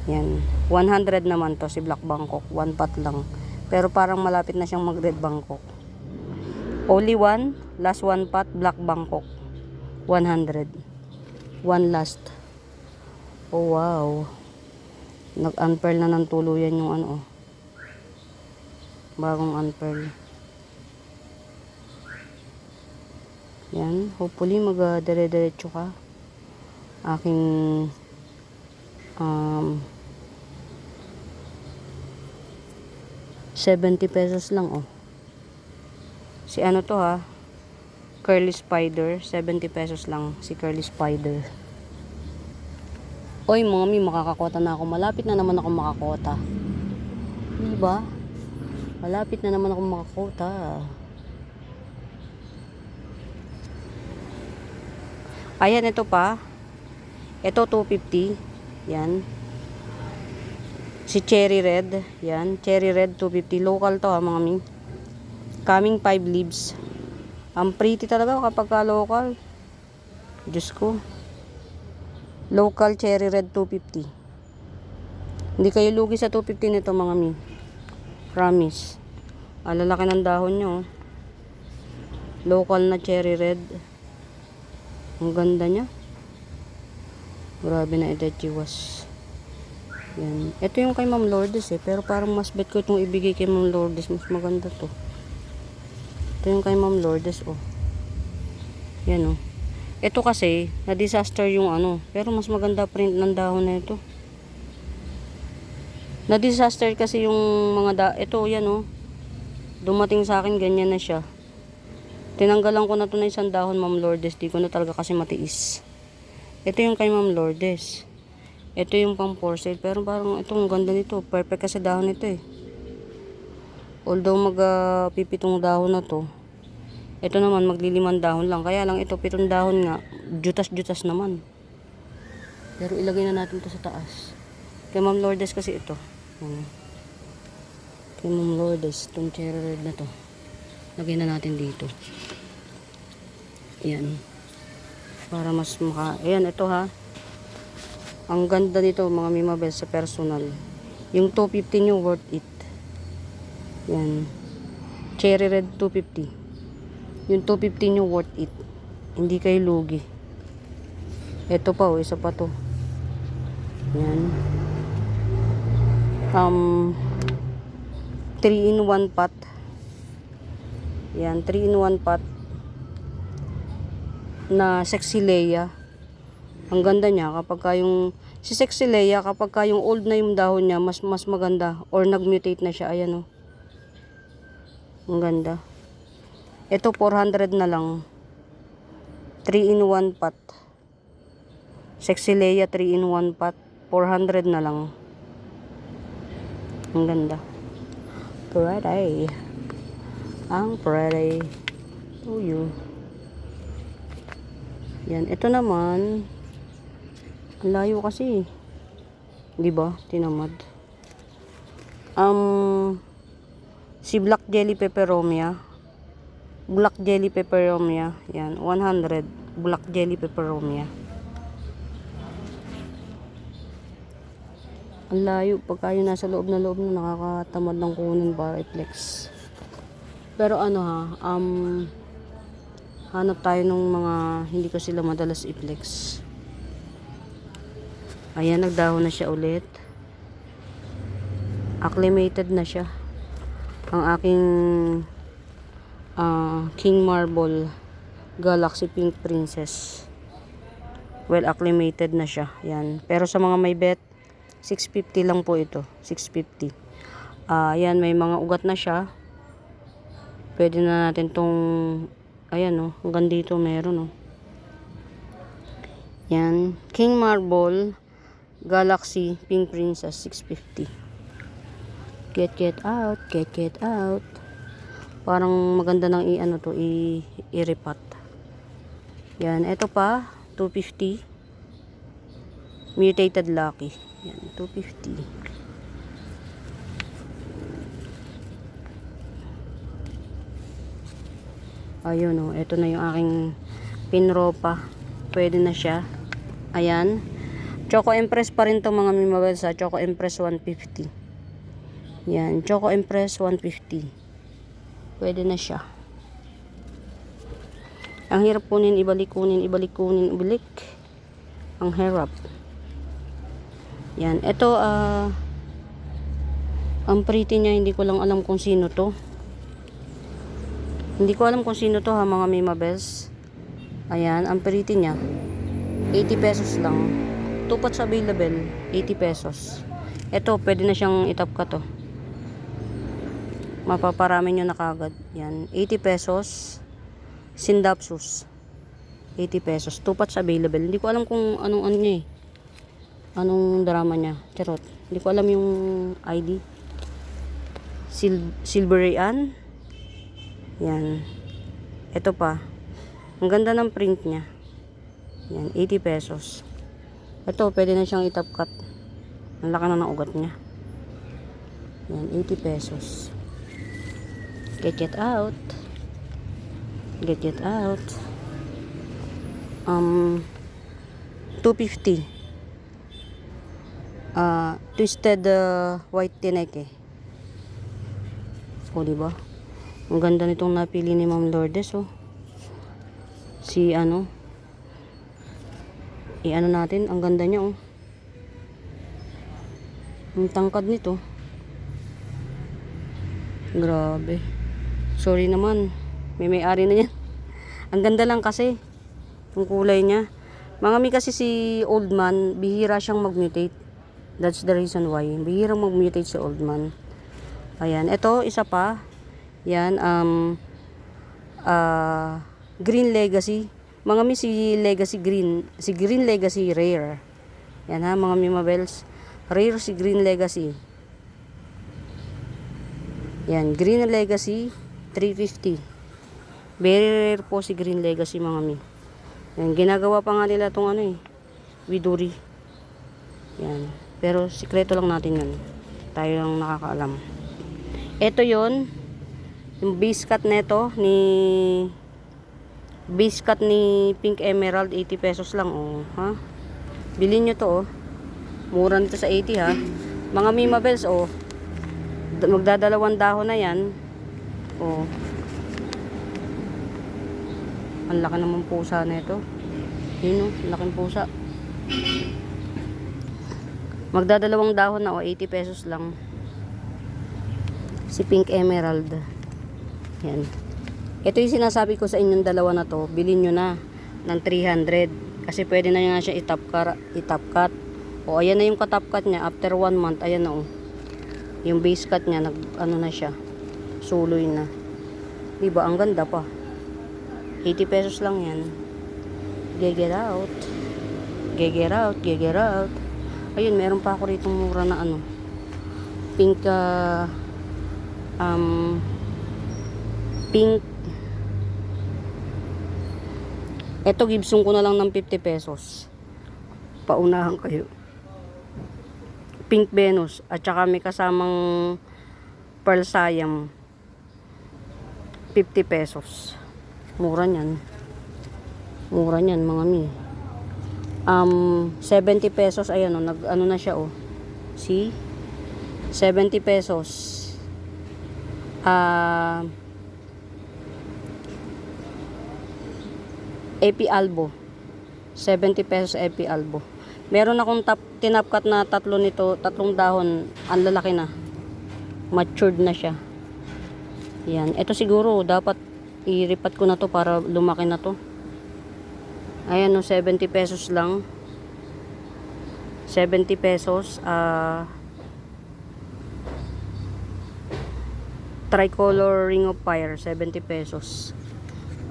Yan. 100 naman to si Black Bangkok. 1 pot lang. Pero parang malapit na siyang mag Red Bangkok. Only one. Last 1 pot. Black Bangkok. 100. One last. Oh wow. Nag-unpearl na ng tuluyan yung ano. Bagong unpearl. Yan. Hopefully mag-dire-diretso ka. Aking 70 pesos lang, oh. Si ano to, ha? Curly Spider. 70 pesos lang si Curly Spider. Oy, mommy, makakakota na ako. Malapit na naman ako makakota. Diba? Malapit na naman ako makakota. Ayan, ito pa. Ito, 250. Yan. Si Cherry Red. Yan. Cherry Red, 250. Local to, ha, mga ming. Coming 5 leaves. Ang pretty talaga kapag ka local. Diyos ko. Local Cherry Red 250. Hindi kayo lugi sa 250 nito, mga mi. Promise. Lalaki ng dahon nyo. Local na Cherry Red. Ang ganda niya. Grabe na Edachiwas. Yan. Ito yung kay Ma'am Lourdes, eh. Pero parang mas bet ko itong ibigay kay Ma'am Lourdes. Mas maganda to. Ito yung kay Ma'am Lourdes, oh. Yan, oh. Ito kasi, na-disaster yung ano. Pero mas maganda print ng dahon na ito. Na-disaster kasi yung mga ito, yan, oh. Dumating sa akin, ganyan na siya. Tinanggalan ko na ito na isang dahon, Ma'am Lourdes. Di ko na talaga kasi matiis. Ito yung kay Ma'am Lourdes. Ito yung pang for sale. Pero parang ito, ang ganda nito. Perfect kasi dahon nito, eh. Although magpipitong dahon na to, ito naman maglilimang dahon lang. Kaya lang ito 7 dahon nga, jutas-jutas naman. Pero ilagay na natin to sa taas. Kay Ma'am Lourdes kasi ito. Kay Ma'am Lourdes, itong cherry red na to. Lagay na natin dito. Ayan. Para mas ayan, ito, ha. Ang ganda nito, mga Mimabels, sa personal. Yung 250 nyo, worth it. Yan. Cherry red 250. Yung 250 nyo worth it. Hindi kayo lugi. Ito pa, oh, isa pa to. Yan. 3-in-1 pot. Yan, 3-in-1 pot na Sexy Leia. Ang ganda niya kapag ka yung si Sexy Leia, kapag ka yung old na yung dahon niya, mas maganda or nag-mutate na siya. Ayan, oh. Ang ganda. Ito 400 na lang. 3-in-1 pot. Sexy Leia 3-in-1 pot. 400 na lang. Ang ganda. Pretty. Ang pretty. To you. Yan. Ito naman. Ang layo kasi. Diba? Tinamad. Si Black Jelly Peperomia. Black Jelly Peperomia. Yan. 100. Black Jelly Peperomia. Ang layo. Pagka yung nasa loob na nakakatamad ng kunin para i-flex. Pero ano ha, hanap tayo ng mga hindi ko sila madalas i-flex. Ayan, nagdahon na siya ulit. Acclimated na siya. Ang aking King Marble Galaxy Pink Princess. Well acclimated na siya. Yan. Pero sa mga may bet, 650 lang po ito. 650. Yan, may mga ugat na siya. Pwede na natin tong, ayan o, hanggang dito meron o. Yan. King Marble Galaxy Pink Princess 650. Get out, get out. Parang maganda nang i-ano to, i-repat. Yan, ito pa 250. Mutated Lucky. Yan, 250. Ayun o, ito na yung aking pinropa. Pwede na siya. Ayan. Choco Empress pa rin to mga mimabel sa Choco Empress 150. Yan, Choco Empress 150. Pwede na siya. Ang hirap kunin, ibalik. Ang hirap. Yan, ito ang pretty niya, hindi ko lang alam kung sino to. Hindi ko alam kung sino to ha mga mimabels. Ayan, ang pretty niya. 80 pesos lang. 2 pots available, 80 pesos. Ito, pwede na siyang itap ka to. Mapaparami nyo na kagad. Yan, 80 pesos. Sindapsus. 80 pesos. 2 pots available. Hindi ko alam kung anong niya eh. Anong drama niya. Charot. Hindi ko alam yung ID. Silverian. Yan. Ito pa. Ang ganda ng print niya. Yan, 80 pesos. Ito, pwede na siyang itap cut. Ang laki na ng ugat niya. Yan, 80 pesos. Get out. Get out. 250. Twisted white tineke. O, diba? Ang ganda nitong napili ni Ma'am Lourdes, oh. Si ano? I-ano natin, ang ganda niya, oh. Ang tangkad nito. Grabe. Sorry naman. May-ari na yan. Ang ganda lang kasi. Ang kulay niya. Mga mi kasi si old man, bihira siyang mag-mutate. That's the reason why. Bihira mag-mutate si old man. Ayan. Ito, isa pa. Yan, Green Legacy. Mga mi si Legacy Green. Si Green Legacy Rare. Yan ha, mga mimabels. Rare si Green Legacy. Yan, Green Legacy 350. Very rare po si Green Legacy mga mi. Yan, ginagawa pa nga nila itong ano eh, Widuri. Yan. Pero sikreto lang natin yun. Tayo lang nakakaalam. Ito yon yung base cut neto ni Pink Emerald, 80 pesos lang, oh, ha? Bilhin nyo to, oh. Mura nito sa 80, ha? Mga mimabels, oh. Magdadalawang dahon na yan. Oh. Ang laki naman pusa nito. Yun, oh, laking pusa. Magdadalawang dahon na, oh, 80 pesos lang. Si Pink Emerald. Yan. Ito yung sinasabi ko sa inyong dalawa na to. Bilhin nyo na ng 300. Kasi pwede na nga siya itap cut. O ayan na yung katap cut niya. After 1 month, ayan na, oh. Yung base cut niya, ano na siya. Suloy na. Diba? Ang ganda pa. 80 pesos lang yan. Get out. Get out. Get out. Ayun, meron pa ako rito mura na ano. Pink, pink. Ito, Gibson ko na lang ng 50 pesos. Paunahan kayo. Pink Venus. At saka may kasamang Pearl Siam. 50 pesos. Mura niyan. Mura niyan, mga mi. 70 pesos. Ayan o, ano na siya o. See? 70 pesos. AP Albo. 70 pesos AP Albo. Meron akong tinapkat na tatlo nito, tatlong dahon. Ang lalaki na. Matured na siya. Yan. Ito siguro, dapat iripat ko na to para lumaki na to. Ayan o, 70 pesos lang. 70 pesos. Tricolor Ring of Fire, 70 pesos.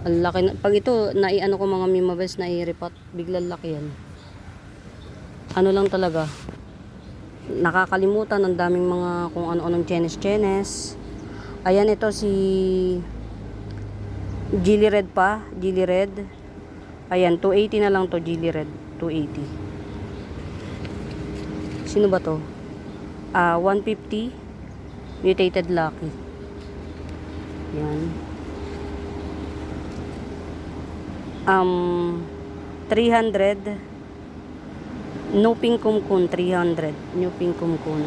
Ang laki na. Pag ito, naiano ko mga mimabes na iripat, biglang laki yan. Ano lang talaga. Nakakalimutan, ang daming mga kung ano-anong chenes. Ayan, ito si Gilly Red pa. Gilly Red. Ayan, 280 na lang to, Gilly Red. 280. Sino ba to? 150. Mutated Lucky. Yan. 300. No Pink Kumkun, 300. New Pink Kumkun.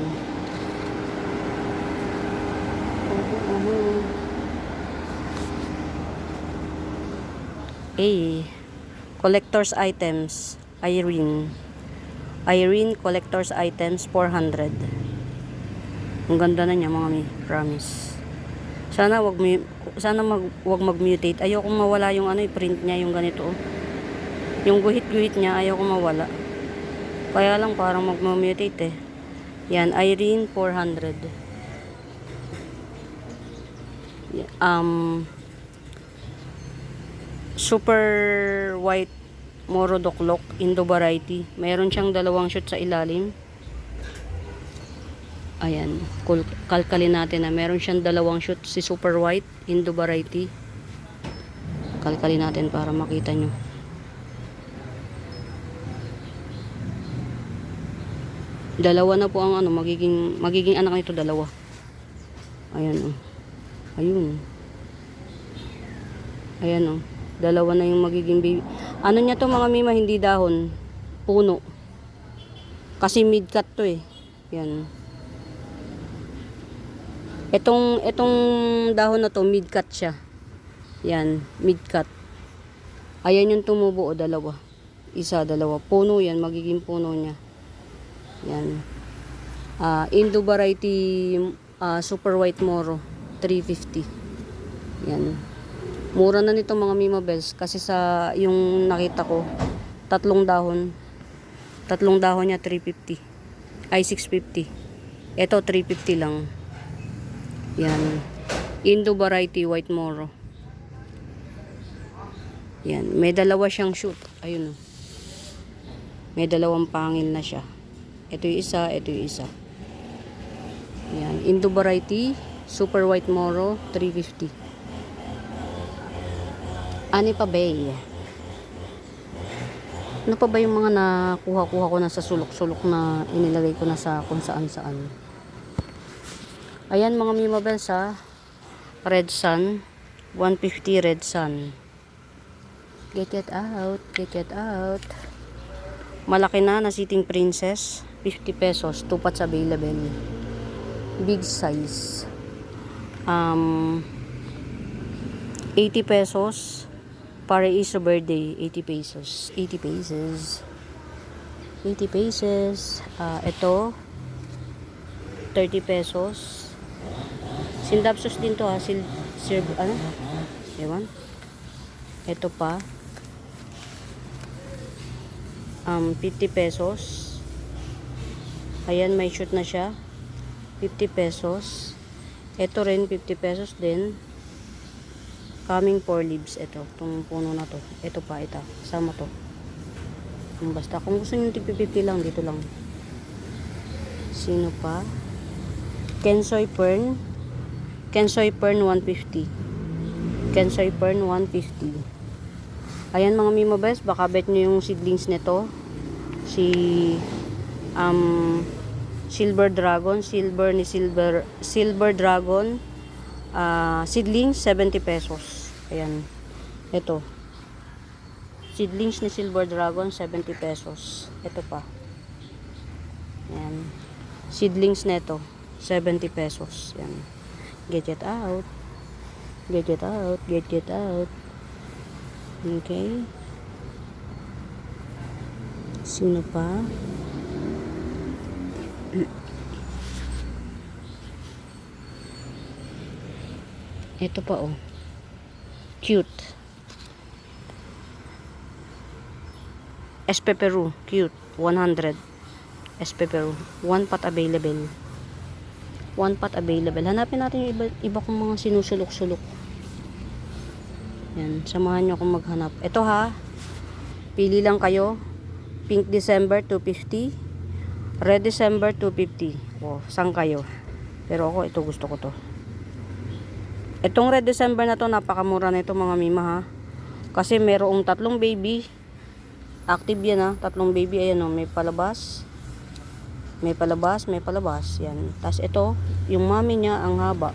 Collector's items. Irene collector's items, 400. Ang ganda na niya, mga mi. Promise. Sana wag mag-mutate. Ayoko mawala yung print niya, yung ganito. Yung guhit-guhit niya, ayoko mawala. Kaya lang parang mag-mutate eh. Yan, Irene 400. Super white Moro Doklok Indo variety. Mayroon siyang dalawang shoot sa ilalim. Ayan, kalkalin natin na meron siyang dalawang shoot si Super White Indo variety. Kalkalin natin para makita nyo. Dalawa na po ang magiging anak nito, dalawa. Ayan Ayun. Ayan dalawa na yung magiging baby. Ano niya to, mga mima, hindi dahon, puno. Kasi mid-cut to eh. Yan. Itong dahon na to, mid-cut siya. Yan, mid-cut. Ayan yung tumubo, dalawa. Isa, dalawa. Puno yan, magiging puno niya. Yan. Indo variety, Super White Moro, 350. Yan. Mura na nito, mga Mima Bells, kasi sa yung nakita ko, tatlong dahon niya 350. Ay 650. Ito 350 lang. Yan. Indo variety White Moro. Yan, may dalawa siyang shoot. Ayun May dalawang pangil na siya. Ito yung isa, ito yung isa. Yan, Indo variety Super White Moro, 350. Ani pa ba Ano pa ba yung mga nakuha-kuha ko na sa sulok-sulok na inilagay ko na sa kung saan-saan. Ayan, mga Mima Bells, Red Sun, 150 Red Sun. Get it out, get it out. Malaki na Sitting Princess, 50 pesos, 2 pots available. Big size. 80 pesos. Paraiso birthday, 80 pesos. 80 pesos. 80 pesos. Ito, 30 pesos. Sindapsos din to Ewan. Ito pa. 50 pesos. Ayan, may shoot na siya. 50 pesos. Ito rin, 50 pesos din. Coming 4 leaves. Ito, itong puno na to. Ito pa, ito. Sama to. Basta kung gusto nyo tig-50 lang, dito lang. Sino pa? Kensoy Fern. Kensoy Fern 150. Kensoy Fern 150. Ayan mga Mimo Best, baka bet nyo yung seedlings nito. Si Silver Dragon, Silver Dragon seedlings 70 pesos. Ayan. Ito. Seedlings ni Silver Dragon 70 pesos. Ito pa. Ayan. Seedlings nito 70 pesos. Ayan. Get it out. Get it out. Get it out. Okay. Sino pa? Ito pa oh. Cute. SP Peru. Cute. 100. SP Peru. 1 pot available. 1 pot available. Hanapin natin yung iba kong mga sinusulok-sulok. Yan. Samahan nyo akong maghanap. Ito ha. Pili lang kayo. Pink December 250. Red December 250. Oh, saan kayo? Pero ako, ito gusto ko to. Itong Red December na to, napakamura na ito mga Mima ha. Kasi merong 3 baby. Active yan ha. 3 baby. Ayan o, may palabas. May palabas, may palabas. Yan. Tapos ito, yung mami niya ang haba.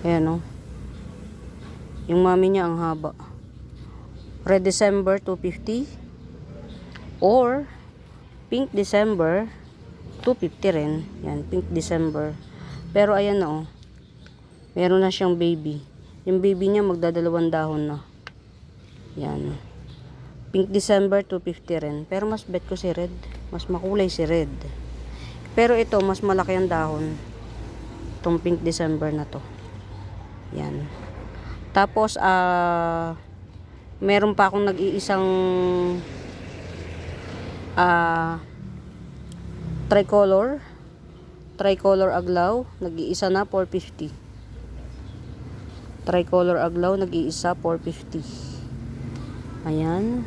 Ayan o. Yung mami niya ang haba. Red December 250. Or Pink December 250 rin. Yan, Pink December. Pero ayan na oh. Meron na siyang baby. Yung baby niya magdadalawang dahon na. Yan. Pink December 250 rin. Pero mas bet ko si red. Mas makulay si red. Pero ito mas malaki ang dahon. Itong Pink December na to. Yan. Tapos meron pa akong nag-iisang tricolor aglaw, nag-iisa na 450. Tricolor aglaw, nag-iisa 450. Ayan.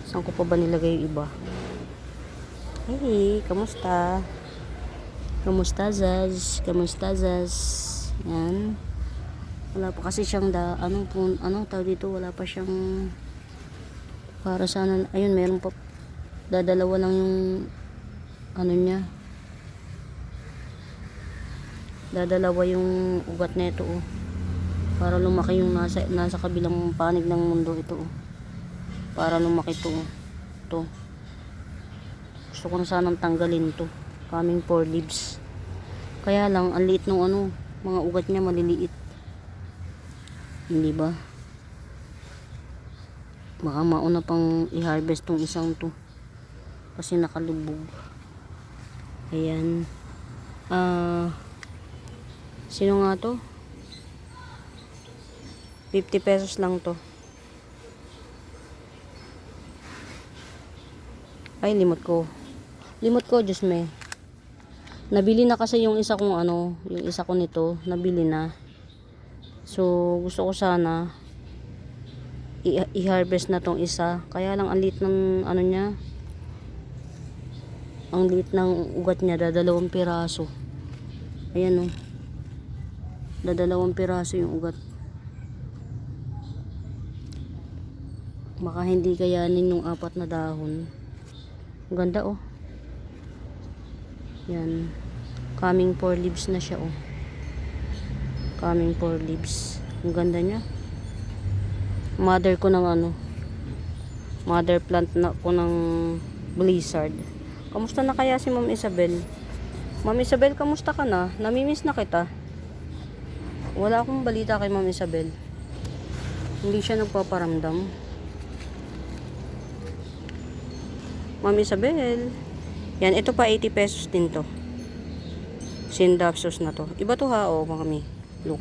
Saan ko pa ba nilagay yung iba? Hey, kamusta? Kamusta Zaz? Kamusta Zaz? Yan. Wala pa kasi siyang ano tawag dito, wala pa siyang para sana, ayun, meron pa dadalawa lang yung ano niya. Dadalawa yung ugat nito oh. Para lumaki yung nasa kabilang panig ng mundo ito oh. Para lumaki to oh. Ito. Gusto ko na sanang tanggalin to. Coming 4 leaves. Kaya lang ang liit ng ano, mga ugat niya maliliit. Hindi ba? Baka mauna pang i-harvest tong isang to. Kasi nakalubog. Ayan. Sino nga to? 50 pesos lang to. Ay, limot ko. Limot ko, Diyos me. Nabili na kasi yung isa kong ano, yung isa ko nito, nabili na. So, gusto ko sana i-harvest na tong isa. Kaya lang ang liit ng ano niya. Ang liit ng ugat niya, dadalawang piraso. Ayan oh. Dadalawang piraso yung ugat. Baka hindi kayanin yung 4 na dahon. Ang ganda oh. Yan. Coming 4 leaves na siya oh. Coming 4 leaves. Ang ganda niya. Mother ko ng ano. Mother plant na ko ng blizzard. Kamusta na kaya si Ma'am Isabel? Ma'am Isabel, kamusta ka na? Namimiss na kita. Wala akong balita kay Ma'am Isabel. Hindi siya nagpaparamdam. Ma'am Isabel. Yan, ito pa 80 pesos din to. Sindapsus na to. Iba to ha, oh, mga mi. Look.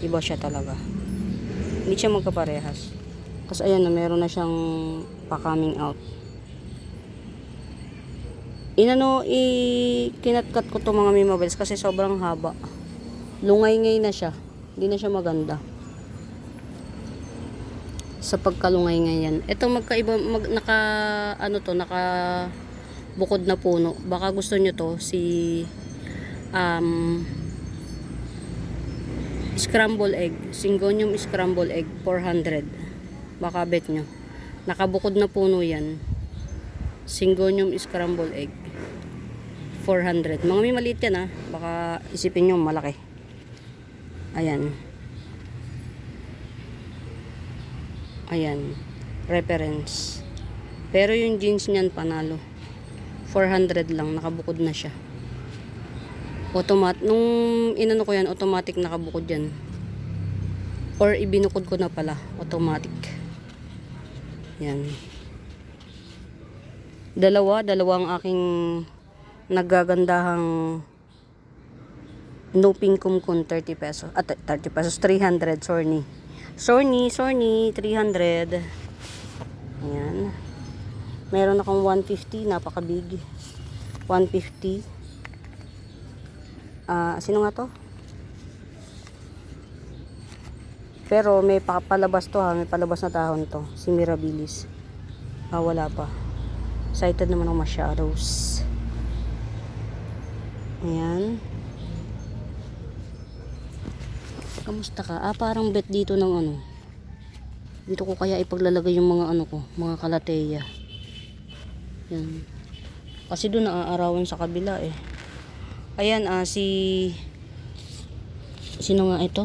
Iba siya talaga. Hindi siya magkaparehas. Kasi ayan na, meron na siyang pa-coming out. Kinatkat ko to mga Mimobels kasi sobrang haba. Lungay-ngay na siya. Hindi na siya maganda. sa pagkalungay ngayon. Ito magkaiba, naka ano to, naka bukod na puno. Baka gusto nyo to si scramble egg, Syngonium scramble egg, 400. Baka bet nyo. Nakabukod na puno yan. Syngonium scramble egg, 400. Mga may maliit yan, ha. Baka isipin nyo malaki. Ayan. Ayan. Reference. Pero yung jeans niyan panalo. 400 lang. Nakabukod na siya. Nung inano ko yan, automatic nakabukod yan. Or ibinukod ko na pala. Automatic. Yan. Dalawang aking nagagandahang no pinkumkun 30 pesos. 30 pesos. 300. Sorny, 300. Ayan. Meron akong 150. Napakabig. 150. Sino nga to? Pero may palabas to, ha. May palabas na dahon to. Si Mirabilis. Wala pa. Excited naman ako masyados. Ayan. Kamusta ka? Parang bet dito ng ano. Dito ko kaya ipaglalagay yung mga ano ko. Mga kalateya. Yan. Kasi doon naaarawan sa kabila eh. Ayan, sino nga ito?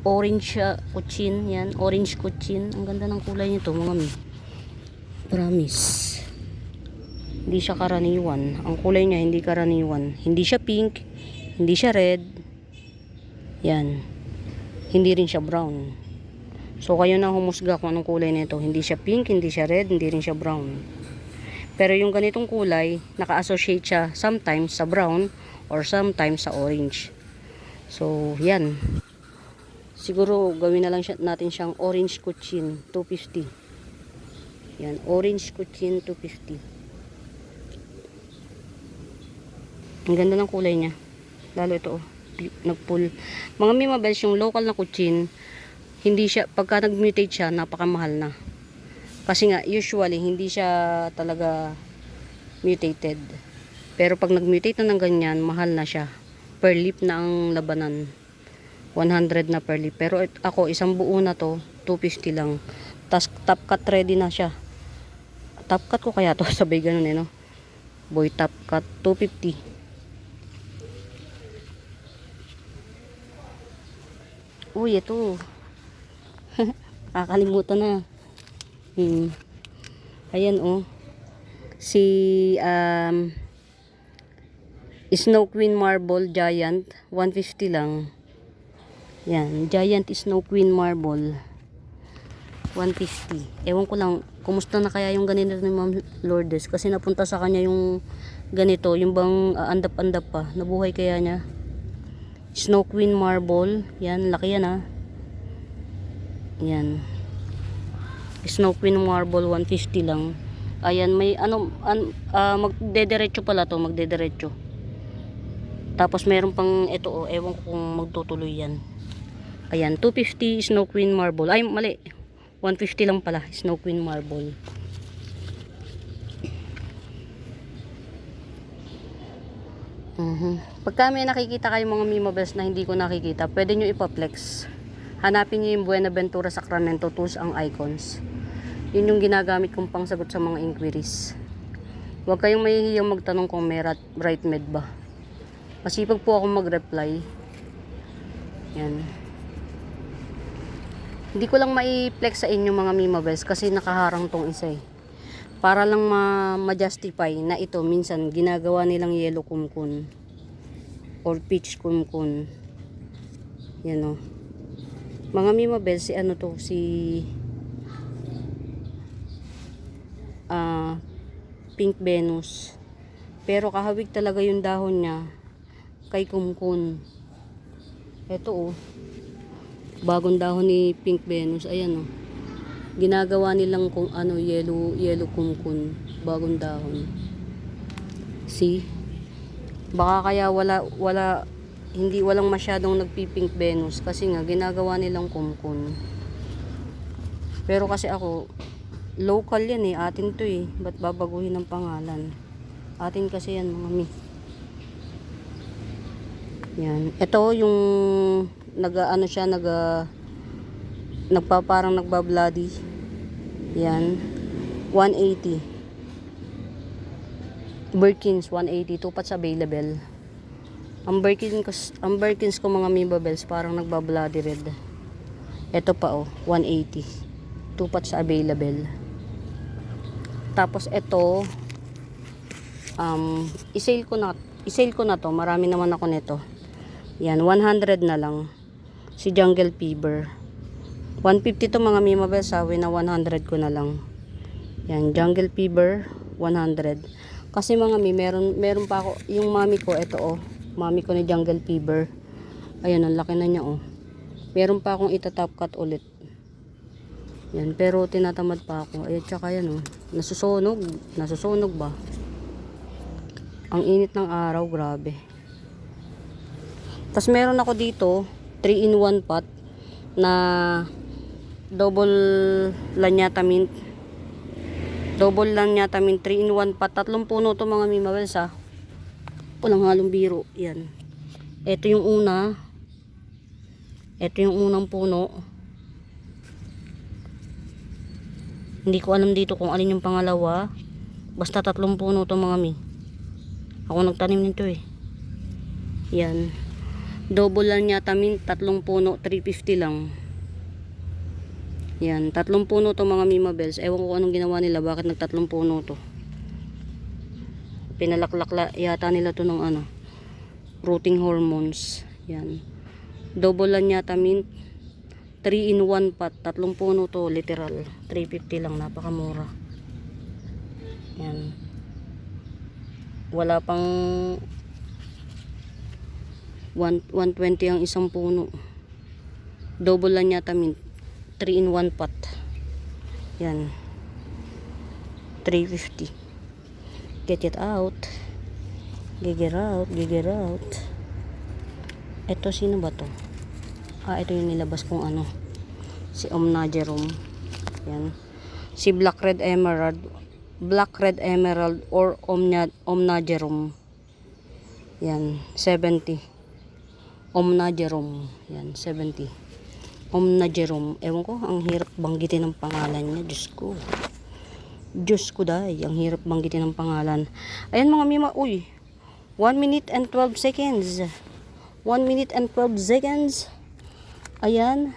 Orange kuchin, yan, orange kuchin. Ang ganda ng kulay nito, mga mi. Promise. Hindi siya karaniwan. Ang kulay niya hindi karaniwan. Hindi siya pink, hindi siya red. Yan. Hindi rin siya brown. So kayo na humusga kung anong kulay nito. Hindi siya pink, hindi siya red, hindi rin siya brown. Pero yung ganitong kulay, naka-associate siya sometimes sa brown or sometimes sa orange. So, yan. Siguro gawin na lang natin siyang orange kuchin 250. Yan, orange kuchin 250. Ang ganda ng kulay niya. Lalo ito, nagpull. Mga mimabels, yung local na kuchin, hindi siya, pagka nag-mutate siya, napakamahal na. Kasi nga, usually, hindi siya talaga mutated. Pero pag nag-mutate na ng ganyan, mahal na siya. Per lip na ang labanan. 100 na per lip. Pero ako, isang buo na to, 250 lang. Tas top cut ready na siya. Top cut ko kaya to, sabay ganun no? Boy top cut, 250. Uy, ito. Kakalimutan na. Ayan si Snow Queen Marble Giant 150 lang. Yan, Giant Snow Queen Marble 150. Ewan ko lang kumusta na kaya yung ganito ni Ma'am Lourdes, kasi napunta sa kanya yung ganito, yung bang andap-andap pa. Nabuhay kaya niya. Snow Queen Marble, yan, laki yan Yan. Snow Queen Marble 150 lang. Ayan, may magdediretso pala to, magdediretso. Tapos meron pang ito ewan ko kung magtutuloy yan. Ayan, 250 Snow Queen Marble. Ay, mali. 150 lang pala, Snow Queen Marble. Pagka may nakikita kayong mga mimabels na hindi ko nakikita, pwede nyo ipaplex. Hanapin nyo yung Buenaventura Sacramento tools ang icons. Yun yung ginagamit kong pangsagot sa mga inquiries. Huwag kayong mahihiyang magtanong kung may right med ba. Masipag po akong mag-reply. Yan. Hindi ko lang mai-flex sa inyo mga mimabels kasi nakaharang tong isa Para lang ma-justify na ito minsan ginagawa nilang yellow kumkun or peach kumkun. Yan Mga mimabels, si Pink Venus. Pero kahawig talaga yung dahon niya kay kumkun. Ito bagong dahon ni Pink Venus. Ayan ginagawa nilang kung yellow kumkun, bagong dahon. See? Baka kaya wala hindi walang masyadong nagpipink Venus kasi nga ginagawa nilang kumkun. Pero kasi ako, local yan eh, atin to eh. Ba't babaguhin ang pangalan? Atin kasi yan mga mi. Yan. Ito yung nag-ano siya, parang nagbabloody. Yan. 180. Birkins 180, tupats available. Ang Birkins ko mga Mibabels parang nagbabloody red. Ito pa oh, 180. Tupats available. Tapos ito i-sale ko na to. Marami naman ako nito. Yan, 100 na lang. Si Jungle Fever. 150 to mga Mibabels, sabi na 100 ko na lang. Yan, Jungle Fever 100. Kasi mga meron pa ako, yung mami ko, ito oh, mami ko ni Jungle Fever. Ayan, ang laki na niya oh. Meron pa akong itatop cut ulit. Yan, pero tinatamad pa ako. Ayan, tsaka yan oh, nasusunog ba? Ang init ng araw, grabe. Tapos meron ako dito, 3-in-1 pot na double lanyata mint. Double lang yata, 3-in-1 pa. 3 puno to mga Mibabels ha. Walang halong biro. Yan. Ito yung una. Ito yung unang puno. Hindi ko alam dito kung alin yung pangalawa. Basta 3 puno to mga mi. Ako nagtanim nito eh. Yan. Double lang yata, 3 puno, 350 lang. Yan, 3 puno to mga Mibabels. Ewan ko anong ginawa nila, bakit nag-3 puno to. Pinalaklak yata nila to ng ano, rooting hormones. Yan. Double lang yata mint. 3-in-1 pot. 3 puno to, literal. 350 lang, napakamura. Yan. Wala pang 120 ang isang puno. Double lang yata mint. 3-in-1 pot. Yan. 350. Get it out. Get out. Ito, sino ba to? Ito yung nilabas kong ano. Si Omna Jerome. Yan. Si Black Red Emerald or Omna Jerome. Yan. 70. Omna Jerome. Yan. 70. Omna Jerome. Ewan ko, ang hirap banggitin ng pangalan niya. Diyos ko dahi, ang hirap banggitin ng pangalan. Ayan mga Mima, uy. 1 minute and 12 seconds. 1 minute and 12 seconds. Ayan.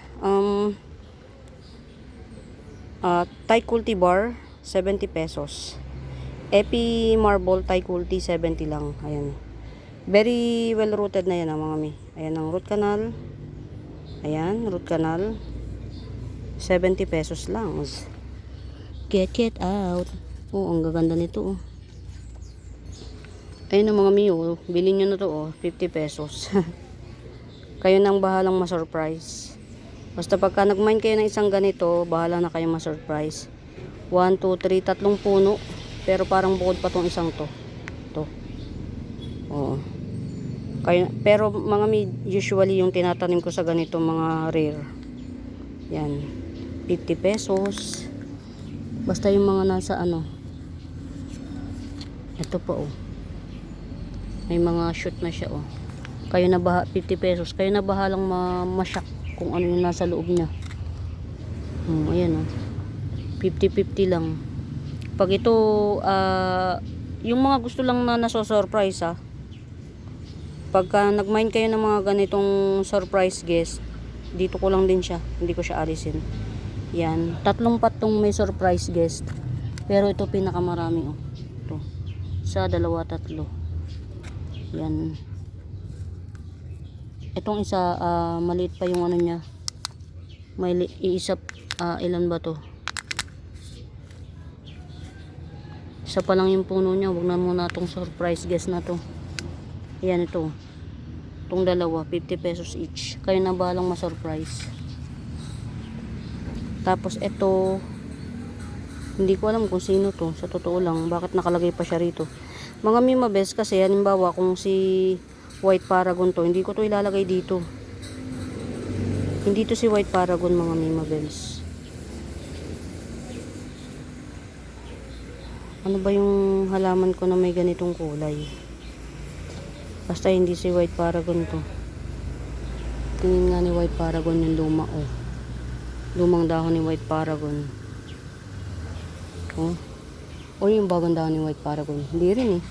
Thai cultivar, 70 pesos. Epi marble Thai culti, 70 lang. Ayan. Very well rooted na yan mga Mi. Ayan ang root canal. Ayan, root canal. 70 pesos lang. Get out. Oh, ang gaganda nito oh. Ayun ang mga miyo, bilhin nyo na to oh, 50 pesos. Kayo nang bahalang ma-surprise. Basta pagka nag-mine kayo ng isang ganito, bahala na kayo ma-surprise. 1, 2, 3, 3 puno. Pero parang bukod pa tong isang to. To. Oo. Pero mga usually yung tinatanim ko sa ganito mga rare. Yan. 50 pesos. Basta yung mga nasa ano. Ito pa oh. May mga shoot na siya oh. 50 pesos. Kayo na bahalang ma-shock kung ano yung nasa loob niya. Ayan oh. 50-50 lang. Pag ito yung mga gusto lang na naso-surprise ha. Pagka nag-mine kayo ng mga ganitong surprise guest, dito ko lang din siya, hindi ko siya alisin. Yan, 3 patong may surprise guest. Pero ito pinakamarami oh. Ito. 1, 2, 3. Yan. Itong isa maliit pa yung ano niya. May iisa ilan ba to? Isa pa lang yung puno niya, wag na muna tong surprise guest na to. Yan ito. Itong dalawa, 50 pesos each. Kayo na bahalang ma-surprise. Tapos ito, hindi ko alam kung sino to. Sa totoo lang, bakit nakalagay pa siya rito. Mga Mibabels kasi, halimbawa, kung si White Paragon to. Hindi ko to ilalagay dito. Hindi to si White Paragon, mga Mima Bells. Ano ba yung halaman ko na may ganitong kulay? Basta hindi si White Paragon to. Tingin nga ni White Paragon yung luma, oh. Lumang dahon ni White Paragon. Oh. O yung bagong dahon ni White Paragon. Hindi rin eh.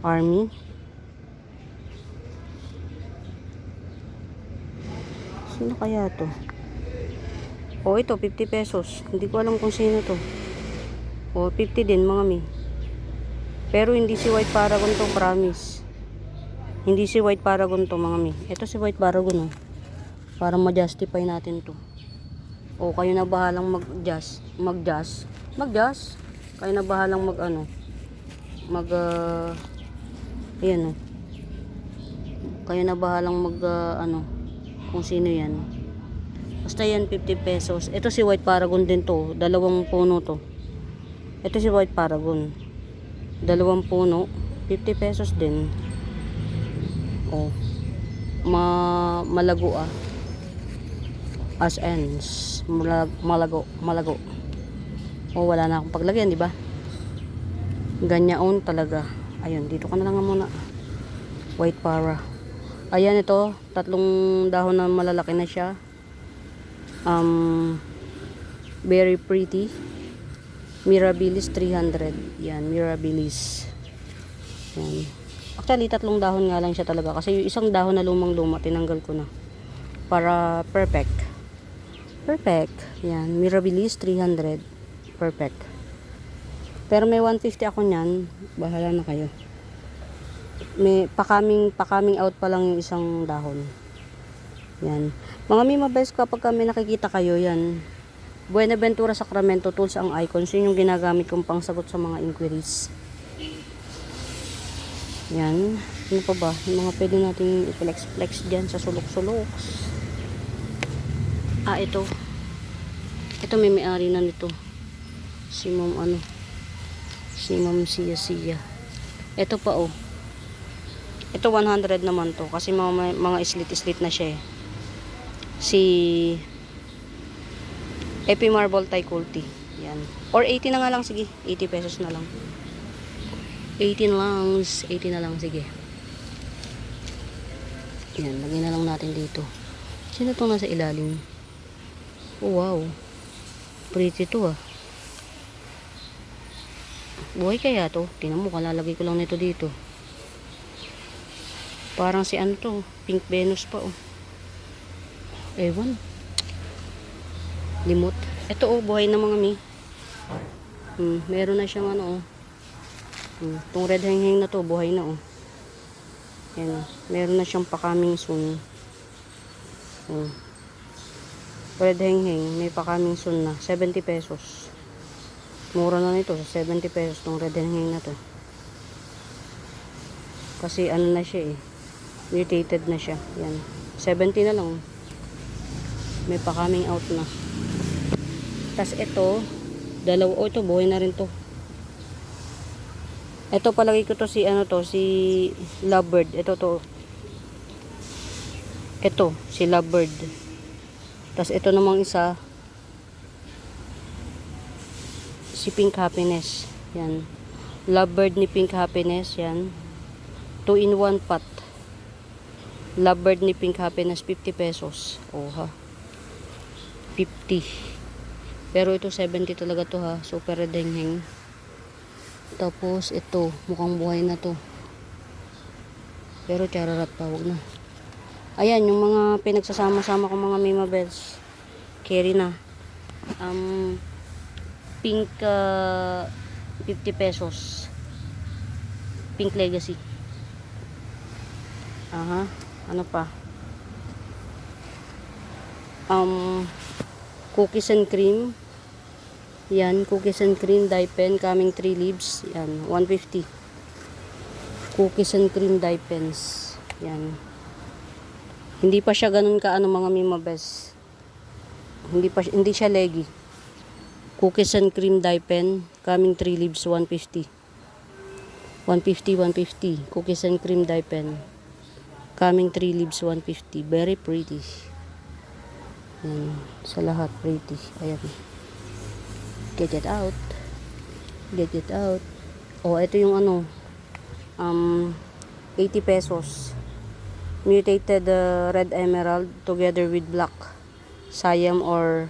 Army. Sino kaya to? O ito, 50 pesos. Hindi ko alam kung sino to. O 50 din, mga mi. Pero hindi si White Paragon to, promise. Hindi si White Paragon to, mga mi. Ito si White Paragon, oh. Para ma-justify natin to. O kayo na bahalang mag-just. Kayo na bahalang ayan, oh. Kayo na bahalang kung sino yan. Basta yan, 50 pesos. Ito si White Paragon din to. Dalawang puno to. Ito si White Paragon. Dalawang puno. 50 pesos din. Oh. Malago ah. As ends. Malago. Oh, wala na akong paglagyan, di ba? Ganyaon talaga. Ayun, dito ka na lang muna. White Para. Ayan, ito. 3 dahon na malalaki na siya. Very pretty. Mirabilis 300. Yan, Mirabilis. Yan. Actually, 3 dahon nga lang siya talaga. Kasi yung isang dahon na lumang-luma, tinanggal ko na. Para perfect. Yan, Mirabilis 300. Perfect. Pero may 150 ako niyan. Bahala na kayo. May pa-coming out pa lang yung isang dahon. Yan. Mga Mima Bells, kapag kami nakikita kayo, yan. Buenaventura Sacramento Tools ang icons. Yun yung ginagamit kong pangsagot sa mga inquiries. Yan. Ano pa ba? Yung mga pwede natin i-flex dyan sa sulok-sulok. Ito. Ito may may-ari na nito. Si Ma'am Sia. Ito pa, oh. Ito 100 naman to. Kasi mga islit-islit na siya eh. Si Epi Marble Taikulti. Yan. Or 80 na nga lang. Sige. 80 pesos na lang. 80 na lang. Sige. Yan. Lagyan na lang natin dito. Sino itong nasa ilalim? Oh, wow. Pretty to ah. Buhay kaya to? Tingnan mo. Kalalagay ko lang nito dito. Parang si ano to. Pink Venus pa oh. Ewan. Limot. Ito oh, buhay na mga mi. Meron na siyang ano oh. Itong red hang na to, buhay na oh. Yan oh. Meron na siyang pa-coming soon. Red hang may pa-coming soon na. 70 pesos. Mura na nito sa 70 pesos itong red hang na to. Kasi ano na siya eh. Mutated na siya. Yan. 70 na lang. May pa-coming out na. Tas ito, dalawa. Oh, ito, buhay na rin to. Ito, palagay ko to si, si Lovebird. Ito to. Ito, si Lovebird. Tas ito namang isa, si Pink Happiness. Yan. Lovebird ni Pink Happiness. Yan. 2-in-1 pot. Lovebird ni Pink Happiness, 50 pesos. Oh ha. 50. Pero ito 70 talaga to ha. Super redengeng. Tapos ito, mukhang buhay na to. Pero chararat pa, wag na. Ayan, yung mga pinagsasama-sama ko mga Mima Bells. Carry na. Pink 50 pesos. Pink Legacy. Aha. Ano pa? Cookies and cream. Yan, cookies and cream dye pen coming 3 leaves. Yan, 150. Cookies and cream dye pens. Yan. Hindi pa siya ganun ka mga Mima Bells. Hindi siya leggy. Cookies and cream dye pen coming 3 leaves 150. 150, 150. Cookies and cream dye pen. Coming 3 leaves, 150. Very pretty. Yan. Sa lahat, pretty. Ayan. Get it out. Get it out. Oh, ito yung ano. 80 pesos. Mutated red emerald together with black siam or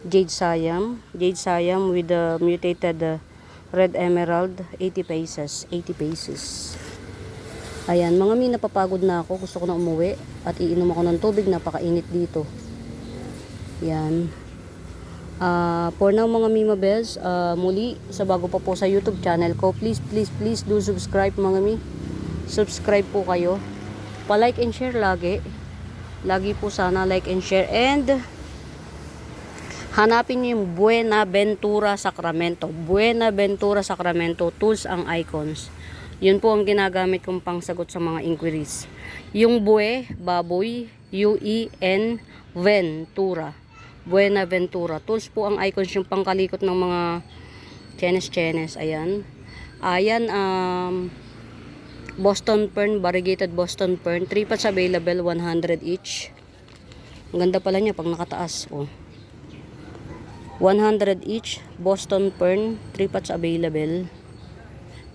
jade siam. Jade siam with the mutated red emerald, 80 pesos. 80 pesos. Ayan, mga mi, napapagod na ako. Gusto ko na umuwi at iinom ako ng tubig. Napakainit dito. Yan. For now mga Mima Bells, muli sa bago pa po sa YouTube channel ko, please do subscribe mga mi. Subscribe po kayo. Pa-like and share lagi. Lagi po sana like and share. And hanapin niyo yung Buenaventura Sacramento. Buenaventura Sacramento tools ang icons. Yun po ang ginagamit kong pangsagot sa mga inquiries. Yung bue, baboy, U-E-N, Ventura. Buenaventura. Tools po ang icons, yung pangkalikot ng mga chenes. Ayan. Ayan, Boston Fern, variegated Boston Fern. 3 pots available, 100 each. Ang ganda pala niya pag nakataas. Oh. 100 each, Boston Fern, 3 pots available.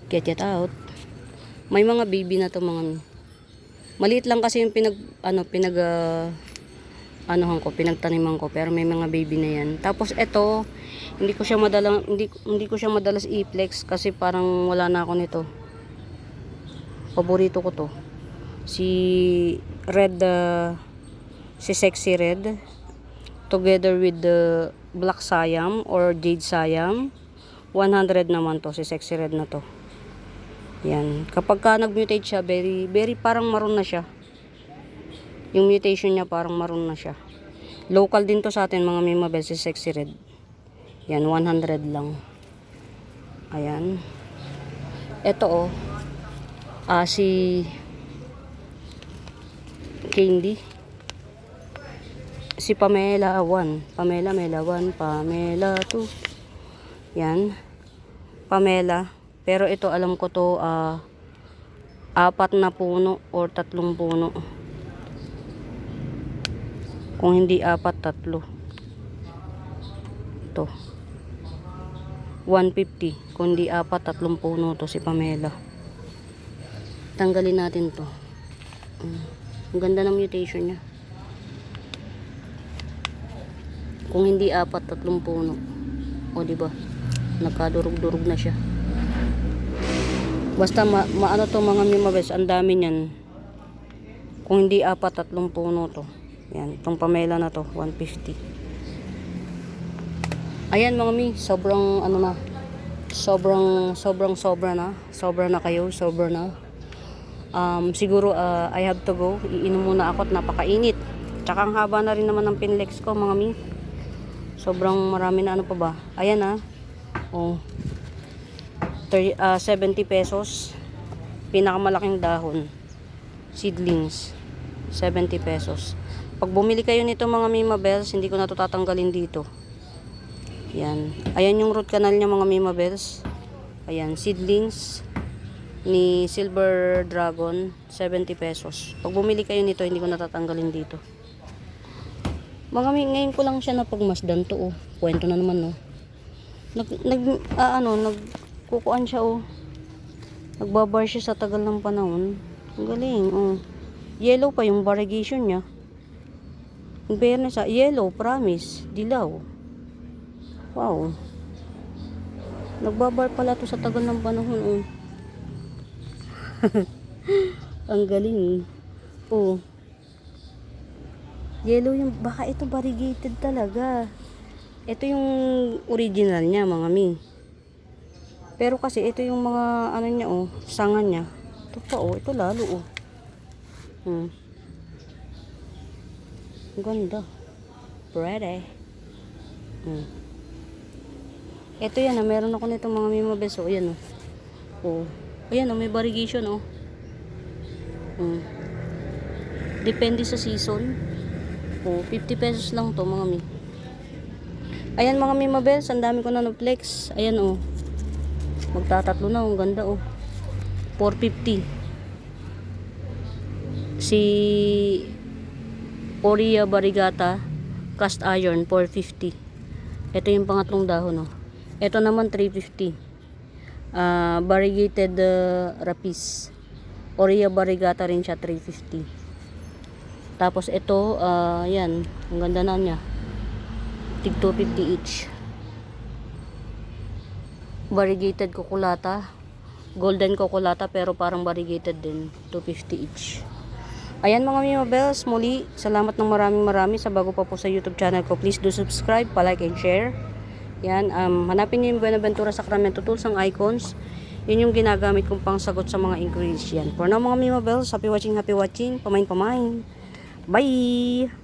Get it out. May mga baby na to mga. Maliit lang kasi yung pinagtaniman ko, pero may mga baby na yan. Tapos ito, hindi ko siya madalas i-flex kasi parang wala na ako nito. Paborito ko to. Si Sexy Red together with the Black Siam or Jade Siam. 100 naman to, si Sexy Red na to. Yan. Kapag ka nag-mutate siya, very parang maroon na siya. Yung mutation niya parang maroon na siya. Local din to sa atin mga Mima Bells, si Sexy Red. Yan, 100 lang. Ayan. Ito si Candy. Si Pamela 1. Pamela 1. Pamela 2. Yan. Pamela. Pero ito alam ko to 4 na puno or 3 puno. Kung hindi 4, 3. To. 150. Kung hindi 4, 3 puno to si Pamela. Tanggalin natin to. Ang ganda ng mutation niya. Kung hindi 4, 3 puno. O diba? Nakadurog-durog na siya. Basta maano to mga Mima Bells, ang dami niyan. Kung hindi 4, 3 puno to. Yan, itong Pamela na to, 150. Ayan mga mi, sobrang sobra na. Sobra na kayo, sobra na. Siguro I have to go. Iinom muna ako at napakainit. Tsaka ang haba na rin naman ng pinlex ko mga mi. Sobrang marami na ano pa ba. Ayan 70 pesos. Pinakamalaking dahon. Seedlings. 70 pesos. Pag bumili kayo nito mga Mima Bells, hindi ko na ito tatanggalin dito. Yan. Ayan yung root canal niya mga Mima Bells. Ayan. Seedlings ni Silver Dragon, 70 pesos. Pag bumili kayo nito, hindi ko natatanggalin dito. Mga ngayon ko lang siya napagmasdan to. Kwento na naman nagkukuan siya Nagbabar siya sa tagal ng panahon. Ang galing Yellow pa yung variegation niya. Yung fairness yellow, promise, dilaw. Wow. Nagbabar pala to sa tagal ng panahon Ang galing. Yellow yung, baka ito variegated talaga. Ito yung original niya mga mi. Pero kasi ito yung mga niya sanga niya. Ito pa ito lalo Ang ganda. Pretty. Ito yan meron ako nito mga Mima Bells yan ayan may variegation depende sa season 50 pesos lang to mga mi. Ayan mga Mima Bells, ang dami ko na na-flex. Ayan Magtatatlo na, ang ganda oh. 450. Si Oria Variegata cast iron 450. Ito yung pangatlong dahon oh. Ito naman 350. Variegated rapis. Oria Variegata rin siya 350. Tapos ito yan, ang ganda na niya. Tig 250 each. Variegated Cocolata. Golden Cocolata pero parang variegated din. 250 each. Ayan mga Mima Bells, muli, salamat ng marami sa bago pa po sa YouTube channel ko. Please do subscribe, palike and share. Yan, hanapin niyo yung Buenaventura Sacramento Tools, ang icons. Yun yung ginagamit kong pangsagot sa mga inquiries yan. For now mga Mima Bells, happy watching. Pamain. Bye!